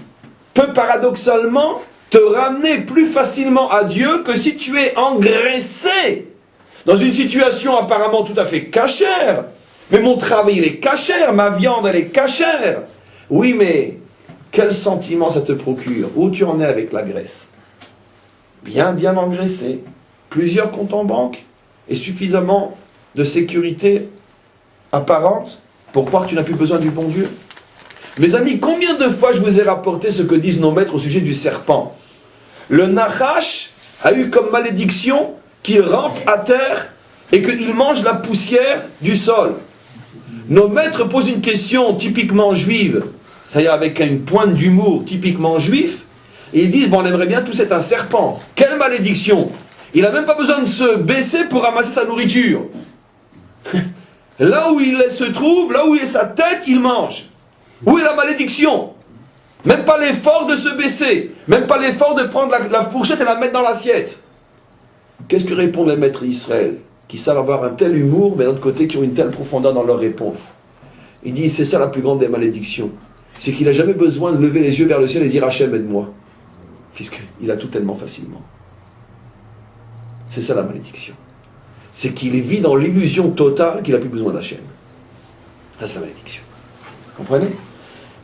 peut paradoxalement te ramener plus facilement à Dieu que si tu es engraissé dans une situation apparemment tout à fait cachère. Mais mon travail, il est cachère, ma viande, elle est cachère. Oui, mais quel sentiment ça te procure? Où tu en es avec la graisse? Bien engraissé. Plusieurs comptes en banque et suffisamment de sécurité apparente pour croire que tu n'as plus besoin du bon Dieu. Mes amis, combien de fois je vous ai rapporté ce que disent nos maîtres au sujet du serpent? Le Nachash a eu comme malédiction qu'il rampe à terre et qu'il mange la poussière du sol. Nos maîtres posent une question typiquement juive, c'est-à-dire avec une pointe d'humour typiquement juif, et ils disent, bon, on aimerait bien tous être un serpent. Quelle malédiction! Il n'a même pas besoin de se baisser pour ramasser sa nourriture. Là où il se trouve, là où est sa tête, il mange. Où est la malédiction? Même pas l'effort de se baisser, même pas l'effort de prendre la fourchette et la mettre dans l'assiette. Qu'est-ce que répondent les maîtres d'Israël, qui savent avoir un tel humour, mais d'un autre côté qui ont une telle profondeur dans leur réponse? Ils disent, c'est ça la plus grande des malédictions. C'est qu'il n'a jamais besoin de lever les yeux vers le ciel et dire, Hachem, aide-moi. Puisqu'il a tout tellement facilement. C'est ça la malédiction. C'est qu'il vit dans l'illusion totale qu'il n'a plus besoin d'Hachem. Ça, c'est la malédiction. Vous comprenez?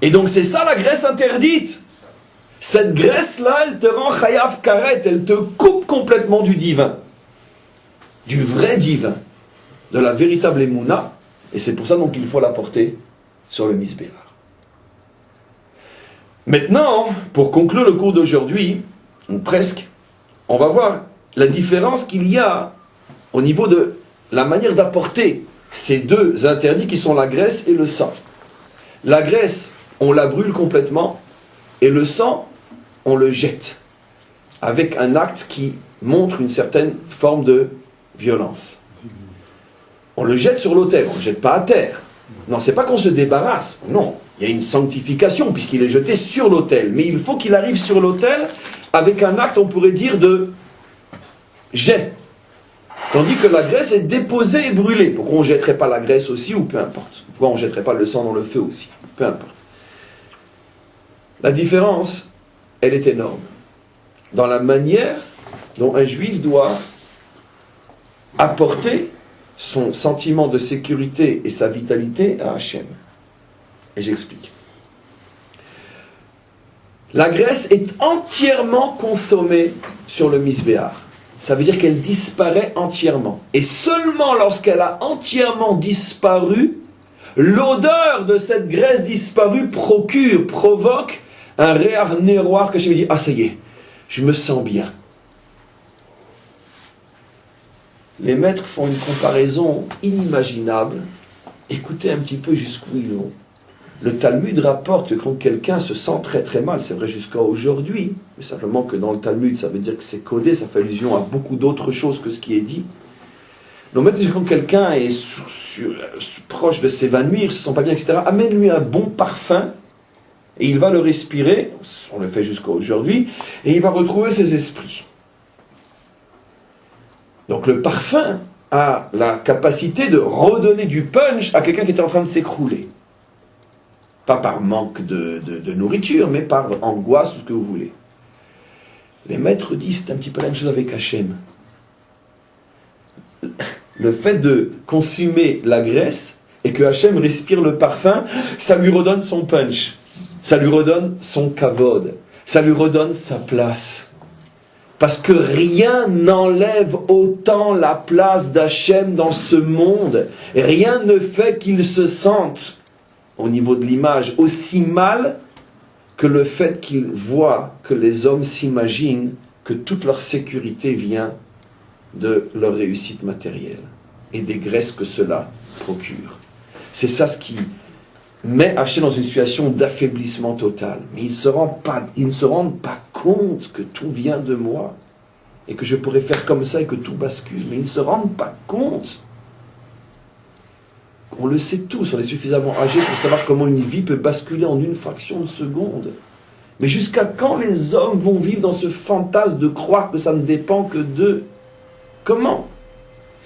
Et donc c'est ça la graisse interdite. Cette graisse-là, elle te rend chayav karet, elle te coupe complètement du divin. Du vrai divin. De la véritable émouna. Et c'est pour ça donc qu'il faut la porter sur le misbéar. Maintenant, pour conclure le cours d'aujourd'hui, ou presque, on va voir la différence qu'il y a au niveau de la manière d'apporter ces deux interdits qui sont la graisse et le sang. La graisse, on la brûle complètement, et le sang, on le jette, avec un acte qui montre une certaine forme de violence. On le jette sur l'autel, on ne le jette pas à terre. Non, c'est pas qu'on se débarrasse, non. Il y a une sanctification, puisqu'il est jeté sur l'autel. Mais il faut qu'il arrive sur l'autel avec un acte, on pourrait dire, de jet. Tandis que la graisse est déposée et brûlée. Pourquoi on ne jetterait pas la graisse aussi, ou peu importe? Pourquoi on ne jetterait pas le sang dans le feu aussi? Peu importe. La différence, elle est énorme. Dans la manière dont un juif doit apporter son sentiment de sécurité et sa vitalité à Hachem. Et j'explique. La graisse est entièrement consommée sur le misbéar. Ça veut dire qu'elle disparaît entièrement. Et seulement lorsqu'elle a entièrement disparu, l'odeur de cette graisse disparue provoque un réar néroir que je me dis, ah ça y est, je me sens bien. Les maîtres font une comparaison inimaginable. Écoutez un petit peu jusqu'où ils vont. Le Talmud rapporte que quand quelqu'un se sent très très mal, c'est vrai jusqu'à aujourd'hui, mais simplement que dans le Talmud, ça veut dire que c'est codé, ça fait allusion à beaucoup d'autres choses que ce qui est dit. Donc maintenant, quand quelqu'un est proche de s'évanouir, se sent pas bien, etc., amène-lui un bon parfum, et il va le respirer, on le fait jusqu'à aujourd'hui, et il va retrouver ses esprits. Donc le parfum a la capacité de redonner du punch à quelqu'un qui était en train de s'écrouler. Pas par manque de nourriture, mais par angoisse ou ce que vous voulez. Les maîtres disent, c'est un petit peu la même chose avec Hachem. Le fait de consumer la graisse et que Hachem respire le parfum, ça lui redonne son punch. Ça lui redonne son kavod. Ça lui redonne sa place. Parce que rien n'enlève autant la place d'Hachem dans ce monde. Et rien ne fait qu'il se sente, au niveau de l'image, aussi mal que le fait qu'ils voient que les hommes s'imaginent que toute leur sécurité vient de leur réussite matérielle. et des graisses que cela procure. C'est ça ce qui met Hachem dans une situation d'affaiblissement total. Mais ils ne se rendent pas compte que tout vient de moi et que je pourrais faire comme ça et que tout bascule. Mais ils ne se rendent pas compte. On le sait tous, on est suffisamment âgés pour savoir comment une vie peut basculer en une fraction de seconde. Mais jusqu'à quand les hommes vont vivre dans ce fantasme de croire que ça ne dépend que d'eux? Comment?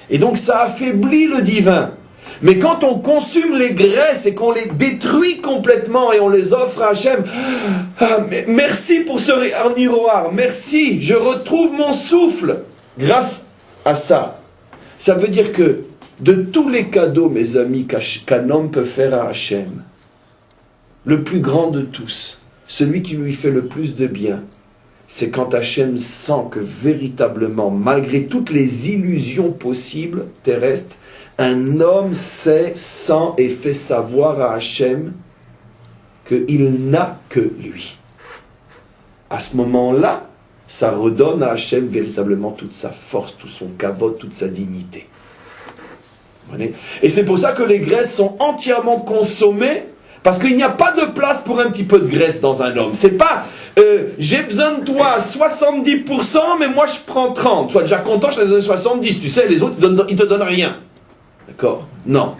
Et donc ça affaiblit le divin. Mais quand on consomme les graisses et qu'on les détruit complètement et on les offre à Hachem, merci pour ce miroir, merci, je retrouve mon souffle grâce à ça. Ça veut dire que de tous les cadeaux, mes amis, qu'un homme peut faire à Hachem, le plus grand de tous, celui qui lui fait le plus de bien, c'est quand Hachem sent que véritablement, malgré toutes les illusions possibles terrestres, un homme sait, sent et fait savoir à Hachem qu'il n'a que lui. À ce moment-là, ça redonne à Hachem véritablement toute sa force, tout son kavod, toute sa dignité. Et c'est pour ça que les graisses sont entièrement consommées, parce qu'il n'y a pas de place pour un petit peu de graisse dans un homme. C'est pas, j'ai besoin de toi à 70%, mais moi je prends 30. Sois déjà content, je te donne 70. Tu sais, les autres, ils te donnent rien. D'accord? Non.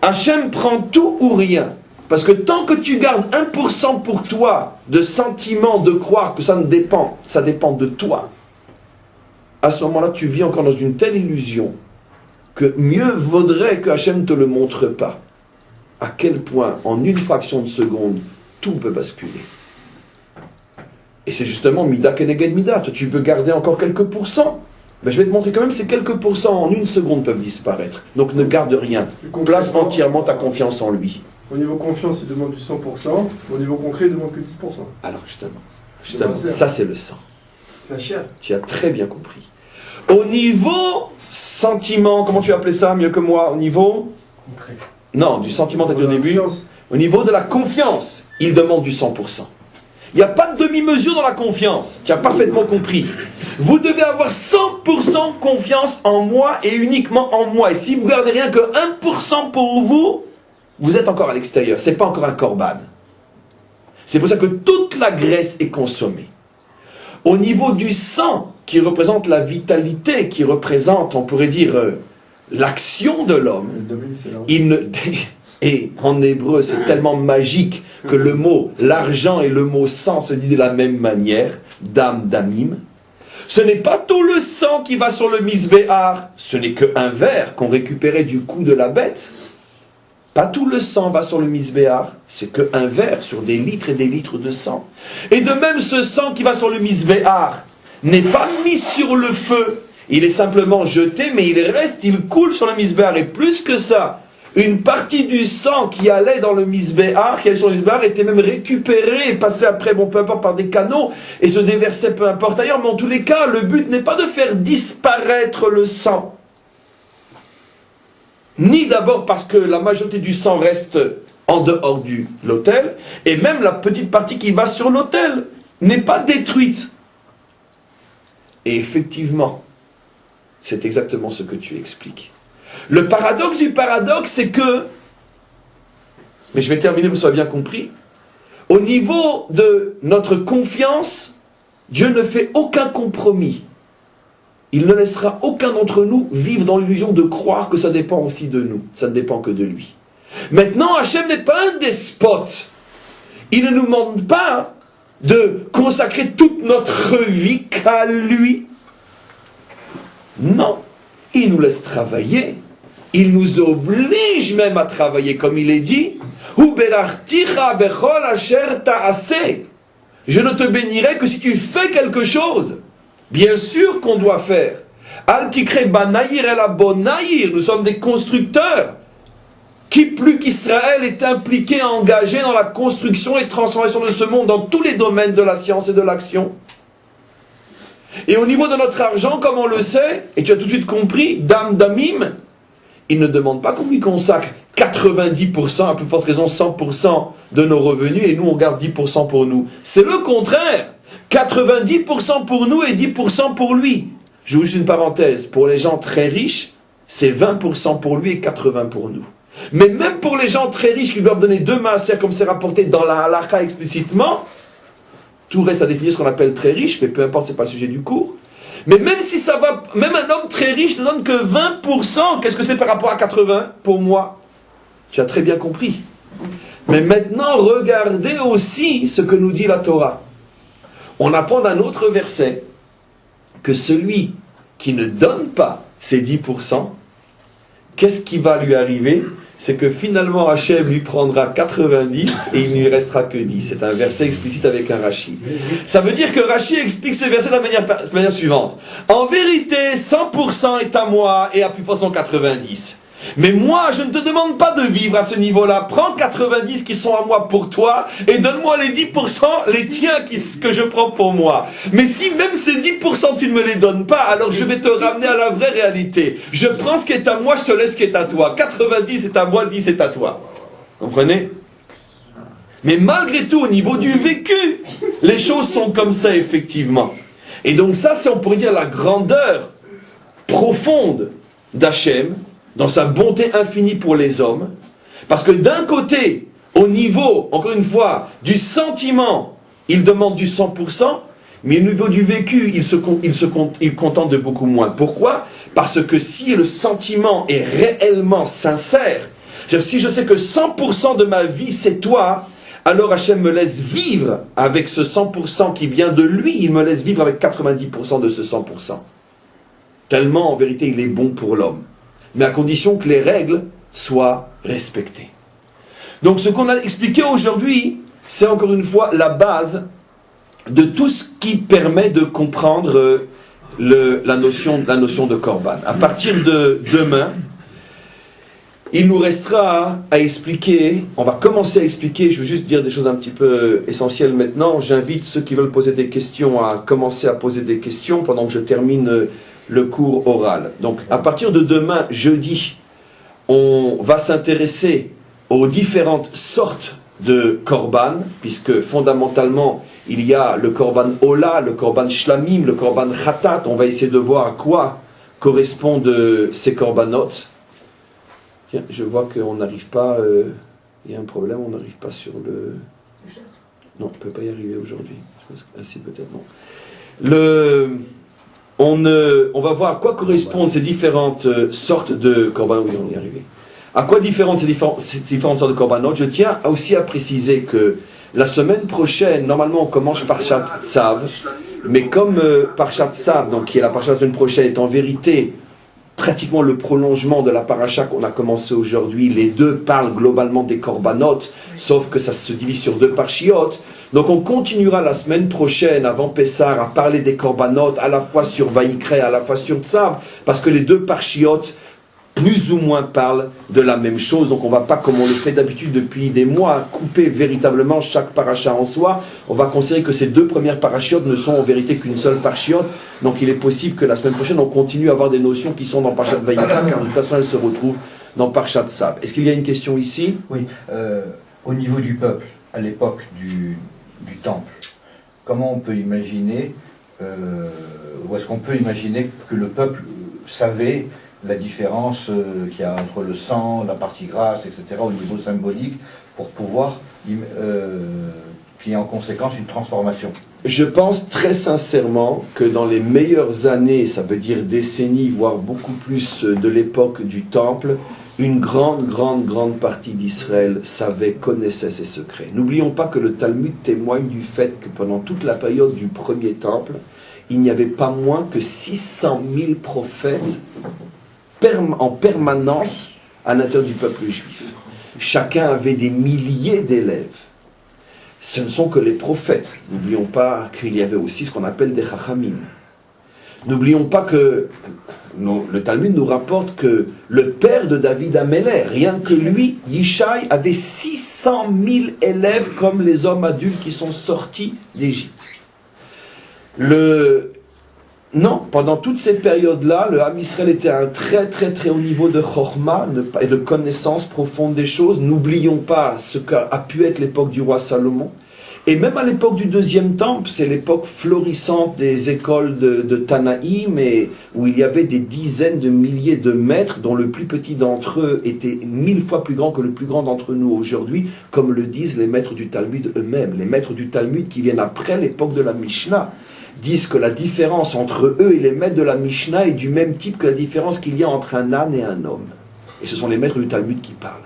Hachem prend tout ou rien. Parce que tant que tu gardes 1% pour toi, de sentiment, de croire que ça dépend de toi, à ce moment-là, tu vis encore dans une telle illusion que mieux vaudrait que Hachem ne te le montre pas. À quel point, en une fraction de seconde, tout peut basculer. Et c'est justement Mida Keneged Mida. Toi, tu veux garder encore quelques pourcents. Ben, je vais te montrer quand même ces quelques pourcents en une seconde peuvent disparaître. Donc ne garde rien. Place entièrement ta confiance en lui. Au niveau confiance, il demande du 100%. Au niveau concret, il demande que 10%. Alors justement, ça c'est le sang. C'est la chair. Tu as très bien compris. Au niveau sentiment, comment tu as appelé ça mieux que moi? Au niveau concret. Non, du sentiment, tu as dit au début. Au niveau de la confiance, il demande du 100%. Il n'y a pas de demi-mesure dans la confiance. Tu as parfaitement compris. Vous devez avoir 100% confiance en moi et uniquement en moi. Et si vous ne gardez rien que 1% pour vous, vous êtes encore à l'extérieur. Ce n'est pas encore un korban. C'est pour ça que toute la graisse est consommée. Au niveau du sang, qui représente la vitalité, qui représente, on pourrait dire, l'action de l'homme, et en hébreu, c'est tellement magique que le mot l'argent et le mot sang se disent de la même manière, dam, damim. Ce n'est pas tout le sang qui va sur le misbéhar, ce n'est qu'un verre qu'on récupérait du cou de la bête. Pas tout le sang va sur le misbéhar, c'est qu'un verre sur des litres et des litres de sang. Et de même, ce sang qui va sur le misbéhar n'est pas mis sur le feu, il est simplement jeté, mais il coule sur le misbéhar. Et plus que ça, une partie du sang qui allait dans le misbéhar, qui allait sur le misbéhar, était même récupérée et passée après, peu importe, par des canaux, et se déversait, peu importe ailleurs. Mais en tous les cas, le but n'est pas de faire disparaître le sang. Ni d'abord parce que la majorité du sang reste en dehors de l'autel, et même la petite partie qui va sur l'autel n'est pas détruite. Et effectivement, c'est exactement ce que tu expliques. Le paradoxe du paradoxe, c'est que, mais je vais terminer pour que ce soit bien compris, au niveau de notre confiance, Dieu ne fait aucun compromis. Il ne laissera aucun d'entre nous vivre dans l'illusion de croire que ça dépend aussi de nous. Ça ne dépend que de lui. Maintenant, Hachem n'est pas un despote. Il ne nous demande pas de consacrer toute notre vie qu'à lui. Non. Il nous laisse travailler. Il nous oblige même à travailler, comme il est dit. Je ne te bénirai que si tu fais quelque chose. Bien sûr qu'on doit faire. Nous sommes des constructeurs. Qui plus qu'Israël est impliqué, engagé dans la construction et transformation de ce monde dans tous les domaines de la science et de l'action. Et au niveau de notre argent, comme on le sait, et tu as tout de suite compris, Dam Damim, il ne demande pas qu'on lui consacre 90%, à plus forte raison 100% de nos revenus, et nous on garde 10% pour nous. C'est le contraire. 90% pour nous et 10% pour lui. Je vous juste une parenthèse. Pour les gens très riches, c'est 20% pour lui et 80% pour nous. Mais même pour les gens très riches qui doivent donner 2 maaser, comme c'est rapporté dans la halakha explicitement, tout reste à définir ce qu'on appelle très riche, mais peu importe, c'est pas le sujet du cours. Mais même si ça va, même un homme très riche ne donne que 20%, qu'est-ce que c'est par rapport à 80% pour moi? Tu as très bien compris. Mais maintenant, regardez aussi ce que nous dit la Torah. On apprend d'un autre verset que celui qui ne donne pas ses 10%, qu'est-ce qui va lui arriver? C'est que finalement Hachem lui prendra 90 et il ne lui restera que 10. C'est un verset explicite avec un Rashi. Ça veut dire que Rashi explique ce verset de la manière suivante. En vérité, 100% est à moi et à plus forte 90. Mais moi, je ne te demande pas de vivre à ce niveau-là. Prends 90 qui sont à moi pour toi et donne-moi les 10%, les tiens que je prends pour moi. Mais si même ces 10% tu ne me les donnes pas, alors je vais te ramener à la vraie réalité. Je prends ce qui est à moi, je te laisse ce qui est à toi. 90 est à moi, 10 est à toi. Comprenez? Mais malgré tout, au niveau du vécu, les choses sont comme ça, effectivement. Et donc ça, c'est, on pourrait dire, la grandeur profonde d'Hachem, dans sa bonté infinie pour les hommes, parce que d'un côté, au niveau, encore une fois, du sentiment, il demande du 100%, mais au niveau du vécu, il contente de beaucoup moins. Pourquoi? Parce que si le sentiment est réellement sincère, c'est-à-dire si je sais que 100% de ma vie c'est toi, alors Hachem me laisse vivre avec ce 100% qui vient de lui, il me laisse vivre avec 90% de ce 100%. Tellement, en vérité, il est bon pour l'homme. Mais à condition que les règles soient respectées. Donc ce qu'on a expliqué aujourd'hui, c'est encore une fois la base de tout ce qui permet de comprendre la notion de Korban. À partir de demain, il nous restera à expliquer, on va commencer à expliquer, je veux juste dire des choses un petit peu essentielles maintenant. J'invite ceux qui veulent poser des questions à commencer à poser des questions pendant que je termine le cours oral. Donc, à partir de demain, jeudi, on va s'intéresser aux différentes sortes de korban, puisque fondamentalement, il y a le korban ola, le korban shlamim, le korban khatat. On va essayer de voir à quoi correspondent ces korbanot. Tiens, je vois qu'on n'arrive pas, il y a un problème, on n'arrive pas sur le... Non, on ne peut pas y arriver aujourd'hui. Ainsi peut-être, non. On va voir à quoi correspondent ces différentes sortes de korbanot. Oui, on y est arrivé. À quoi ces différentes sortes de korbanot? Je tiens aussi à préciser que la semaine prochaine, normalement on commence Parshat Tzav, mais comme Parshat Tzav, donc qui est la paracha de la semaine prochaine, est en vérité pratiquement le prolongement de la paracha qu'on a commencé aujourd'hui, les deux parlent globalement des korbanot, sauf que ça se divise sur deux parshiot. Donc on continuera la semaine prochaine, avant Pessah, à parler des korbanot, à la fois sur Vaïkra, à la fois sur Tzav, parce que les deux parshiot, plus ou moins, parlent de la même chose. Donc on ne va pas, comme on le fait d'habitude depuis des mois, couper véritablement chaque paracha en soi. On va considérer que ces deux premières parachiotes ne sont en vérité qu'une seule parachiote. Donc il est possible que la semaine prochaine, on continue à avoir des notions qui sont dans Parashat Vaïkra, car de toute façon, elles se retrouvent dans Parashat Tzav. Est-ce qu'il y a une question ici? Oui. Au niveau du peuple, à l'époque du temple, comment on peut imaginer, ou est-ce qu'on peut imaginer que le peuple savait la différence qu'il y a entre le sang, la partie grasse, etc., au niveau symbolique, pour pouvoir qu'il y ait en conséquence une transformation? Je pense très sincèrement que dans les meilleures années, ça veut dire décennies, voire beaucoup plus de l'époque du temple, une grande partie d'Israël savait, connaissait ces secrets. N'oublions pas que le Talmud témoigne du fait que pendant toute la période du premier temple, il n'y avait pas moins que 600 000 prophètes en permanence à l'intérieur du peuple juif. Chacun avait des milliers d'élèves. Ce ne sont que les prophètes. N'oublions pas qu'il y avait aussi ce qu'on appelle des chachamim. N'oublions pas que le Talmud nous rapporte que le père de David Améler, rien que lui, Yishai, avait 600 000 élèves comme les hommes adultes qui sont sortis d'Égypte. Non, pendant toutes ces périodes-là, le Ham Israël était à un très haut niveau de chorma et de connaissance profonde des choses. N'oublions pas ce qu'a pu être l'époque du roi Salomon. Et même à l'époque du deuxième temple, c'est l'époque florissante des écoles de Tanaïm, où il y avait des dizaines de milliers de maîtres, dont le plus petit d'entre eux était 1000 fois plus grand que le plus grand d'entre nous aujourd'hui, comme le disent les maîtres du Talmud eux-mêmes. Les maîtres du Talmud qui viennent après l'époque de la Mishnah disent que la différence entre eux et les maîtres de la Mishnah est du même type que la différence qu'il y a entre un âne et un homme. Et ce sont les maîtres du Talmud qui parlent.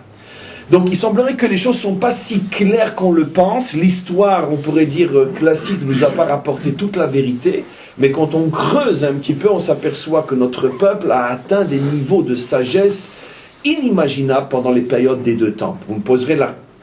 Donc il semblerait que les choses ne sont pas si claires qu'on le pense. L'histoire, on pourrait dire classique, ne nous a pas rapporté toute la vérité. Mais quand on creuse un petit peu, on s'aperçoit que notre peuple a atteint des niveaux de sagesse inimaginables pendant les périodes des deux temples. Vous me poserez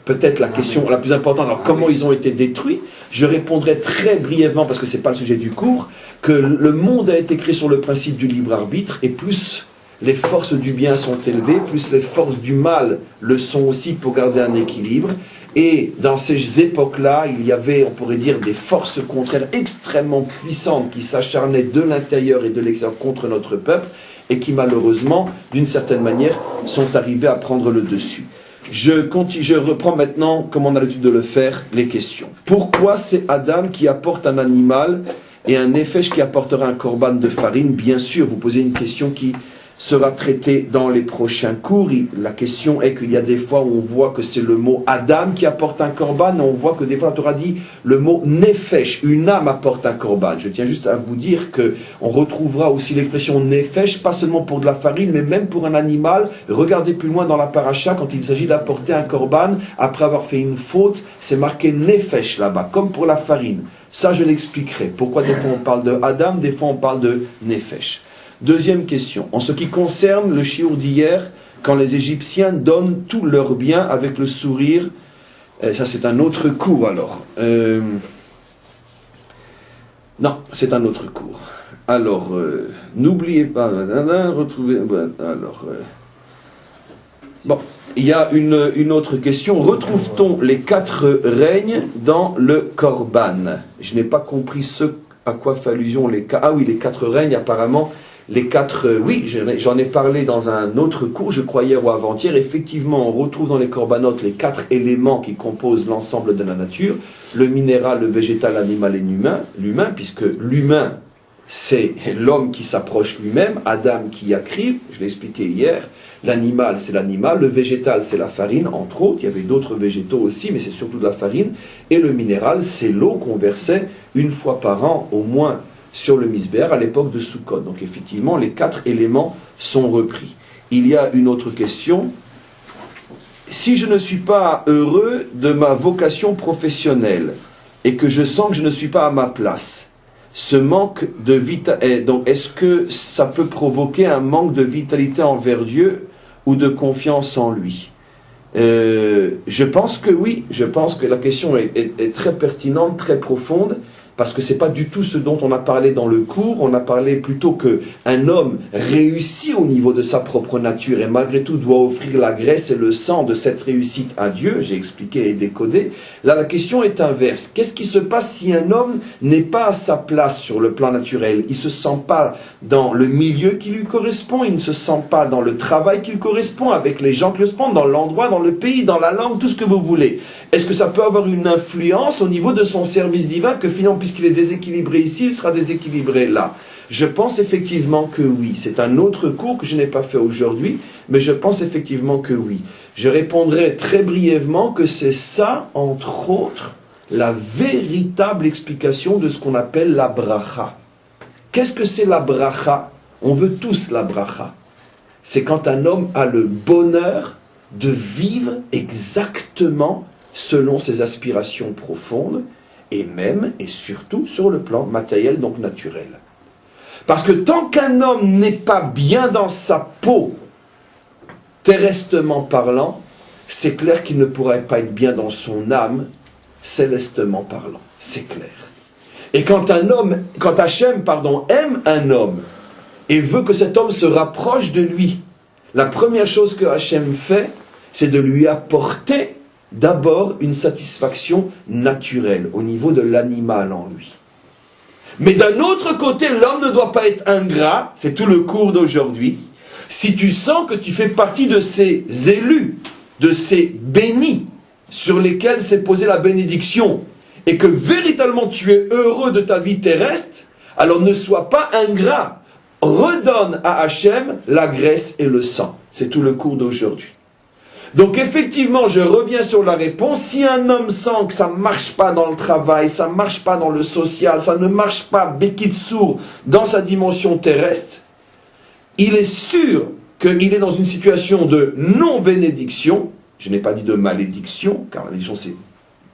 peut-être la question la plus importante, alors comment ils ont été détruits? Je répondrai très brièvement, parce que ce n'est pas le sujet du cours, que le monde a été créé sur le principe du libre arbitre, et plus les forces du bien sont élevées, plus les forces du mal le sont aussi pour garder un équilibre. Et dans ces époques-là, il y avait, on pourrait dire, des forces contraires extrêmement puissantes qui s'acharnaient de l'intérieur et de l'extérieur contre notre peuple et qui malheureusement, d'une certaine manière, sont arrivées à prendre le dessus. Je reprends maintenant, comme on a l'habitude de le faire, les questions. Pourquoi c'est Adam qui apporte un animal et un Nefesh qui apportera un korban de farine? Bien sûr, vous posez une question qui sera traitée dans les prochains cours. La question est qu'il y a des fois où on voit que c'est le mot Adam qui apporte un korban, et on voit que des fois la Torah dit le mot Nefesh, une âme apporte un korban. Je tiens juste à vous dire qu'on retrouvera aussi l'expression Nefesh, pas seulement pour de la farine, mais même pour un animal. Regardez plus loin dans la paracha, quand il s'agit d'apporter un korban, après avoir fait une faute, c'est marqué Nefesh là-bas, comme pour la farine. Ça, je l'expliquerai. Pourquoi des fois on parle de Adam, des fois on parle de Nefesh. Deuxième question. En ce qui concerne le shiur d'hier, quand les Égyptiens donnent tous leurs biens avec le sourire, ça c'est un autre cours alors. Non, c'est un autre cours. Alors, n'oubliez pas, retrouvez. Alors, bon, il y a une autre question. Retrouve-t-on les 4 règnes dans le Korban? Je n'ai pas compris ce à quoi fait allusion les 4. Ah oui, les 4 règnes, apparemment. Les 4, oui, j'en ai parlé dans un autre cours, je crois hier ou avant-hier. Effectivement, on retrouve dans les corbanotes les 4 éléments qui composent l'ensemble de la nature. Le minéral, le végétal, l'animal et l'humain, puisque l'humain, c'est l'homme qui s'approche lui-même, Adam qui a crié, je l'ai expliqué hier. L'animal, c'est l'animal, le végétal, c'est la farine, entre autres. Il y avait d'autres végétaux aussi, mais c'est surtout de la farine. Et le minéral, c'est l'eau qu'on versait une fois par an, au moins, sur le Misber à l'époque de Sukkot. Donc effectivement, les 4 éléments sont repris. Il y a une autre question. Si je ne suis pas heureux de ma vocation professionnelle et que je sens que je ne suis pas à ma place, ce manque de vitalité, donc est-ce que ça peut provoquer un manque de vitalité envers Dieu ou de confiance en lui? Je pense que oui. Je pense que la question est très pertinente, très profonde. Parce que ce n'est pas du tout ce dont on a parlé dans le cours. On a parlé plutôt qu'un homme réussit au niveau de sa propre nature et malgré tout doit offrir la graisse et le sang de cette réussite à Dieu. J'ai expliqué et décodé. Là, la question est inverse. Qu'est-ce qui se passe si un homme n'est pas à sa place sur le plan naturel? Il ne se sent pas dans le milieu qui lui correspond. Il ne se sent pas dans le travail qui lui correspond, avec les gens qui lui correspondent, dans l'endroit, dans le pays, dans la langue, tout ce que vous voulez. Est-ce que ça peut avoir une influence au niveau de son service divin que finalement, puisqu'il est déséquilibré ici, il sera déséquilibré là? Je pense effectivement que oui. C'est un autre cours que je n'ai pas fait aujourd'hui, mais je pense effectivement que oui. Je répondrai très brièvement que c'est ça, entre autres, la véritable explication de ce qu'on appelle la bracha. Qu'est-ce que c'est la bracha? On veut tous la bracha. C'est quand un homme a le bonheur de vivre exactement selon ses aspirations profondes, et même et surtout sur le plan matériel, donc naturel. Parce que tant qu'un homme n'est pas bien dans sa peau, terresтрement parlant, c'est clair qu'il ne pourrait pas être bien dans son âme, célestement parlant. C'est clair. Et quand Hachem aime un homme et veut que cet homme se rapproche de lui, la première chose que Hachem fait, c'est de lui apporter d'abord une satisfaction naturelle au niveau de l'animal en lui. Mais d'un autre côté, l'homme ne doit pas être ingrat, c'est tout le cours d'aujourd'hui. Si tu sens que tu fais partie de ces élus, de ces bénis, sur lesquels s'est posée la bénédiction, et que véritablement tu es heureux de ta vie terrestre, alors ne sois pas ingrat. Redonne à Hachem la graisse et le sang. C'est tout le cours d'aujourd'hui. Donc effectivement, je reviens sur la réponse. Si un homme sent que ça ne marche pas dans le travail, ça ne marche pas dans le social, ça ne marche pas, Bekitsour, dans sa dimension terrestre, il est sûr qu'il est dans une situation de non-bénédiction. Je n'ai pas dit de malédiction, car la malédiction c'est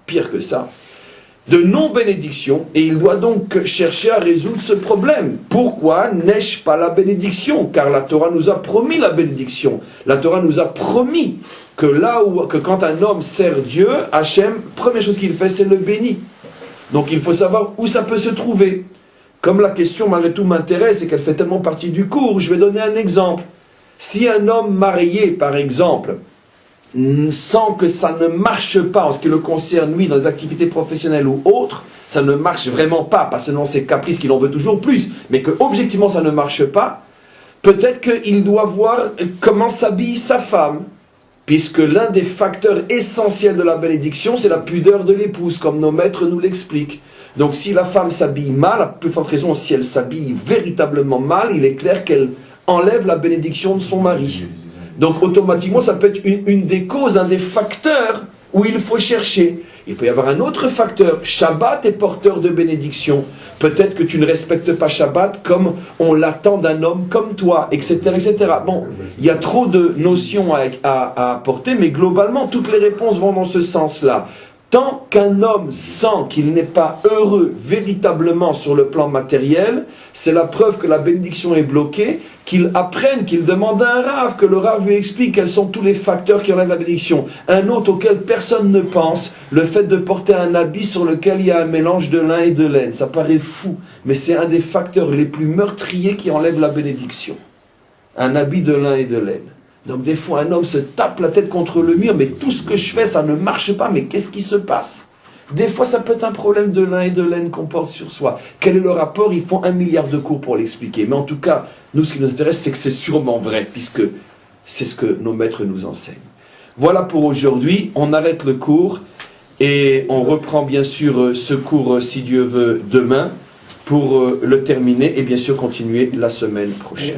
pire que ça. De non-bénédiction, et il doit donc chercher à résoudre ce problème. Pourquoi n'ai-je pas la bénédiction? Car la Torah nous a promis la bénédiction. La Torah nous a promis que quand un homme sert Dieu, Hachem, première chose qu'il fait, c'est le béni. Donc il faut savoir où ça peut se trouver. Comme la question malgré tout m'intéresse et qu'elle fait tellement partie du cours, je vais donner un exemple. Si un homme marié, par exemple, sent que ça ne marche pas en ce qui le concerne, lui, dans les activités professionnelles ou autres, ça ne marche vraiment pas seulement ses caprices qu'il en veut toujours plus, mais que objectivement ça ne marche pas, peut-être qu'il doit voir comment s'habille sa femme, puisque l'un des facteurs essentiels de la bénédiction, c'est la pudeur de l'épouse, comme nos maîtres nous l'expliquent. Donc si la femme s'habille mal, à plus forte raison, si elle s'habille véritablement mal, il est clair qu'elle enlève la bénédiction de son mari. Donc automatiquement, ça peut être une des causes, un des facteurs où il faut chercher. Il peut y avoir un autre facteur. Shabbat est porteur de bénédiction. Peut-être que tu ne respectes pas Shabbat comme on l'attend d'un homme comme toi, etc., etc. Bon, il y a trop de notions à apporter, mais globalement, toutes les réponses vont dans ce sens-là. Tant qu'un homme sent qu'il n'est pas heureux véritablement sur le plan matériel, c'est la preuve que la bénédiction est bloquée, qu'il apprenne, qu'il demande à un rave, que le rave lui explique quels sont tous les facteurs qui enlèvent la bénédiction. Un autre auquel personne ne pense, le fait de porter un habit sur lequel il y a un mélange de lin et de laine. Ça paraît fou, mais c'est un des facteurs les plus meurtriers qui enlève la bénédiction. Un habit de lin et de laine. Donc des fois un homme se tape la tête contre le mur, mais tout ce que je fais ça ne marche pas, mais qu'est-ce qui se passe? Des fois ça peut être un problème de lin et de laine qu'on porte sur soi. Quel est le rapport? Ils font 1 milliard de cours pour l'expliquer. Mais en tout cas, nous ce qui nous intéresse c'est que c'est sûrement vrai, puisque c'est ce que nos maîtres nous enseignent. Voilà pour aujourd'hui, on arrête le cours et on reprend bien sûr ce cours si Dieu veut demain pour le terminer et bien sûr continuer la semaine prochaine.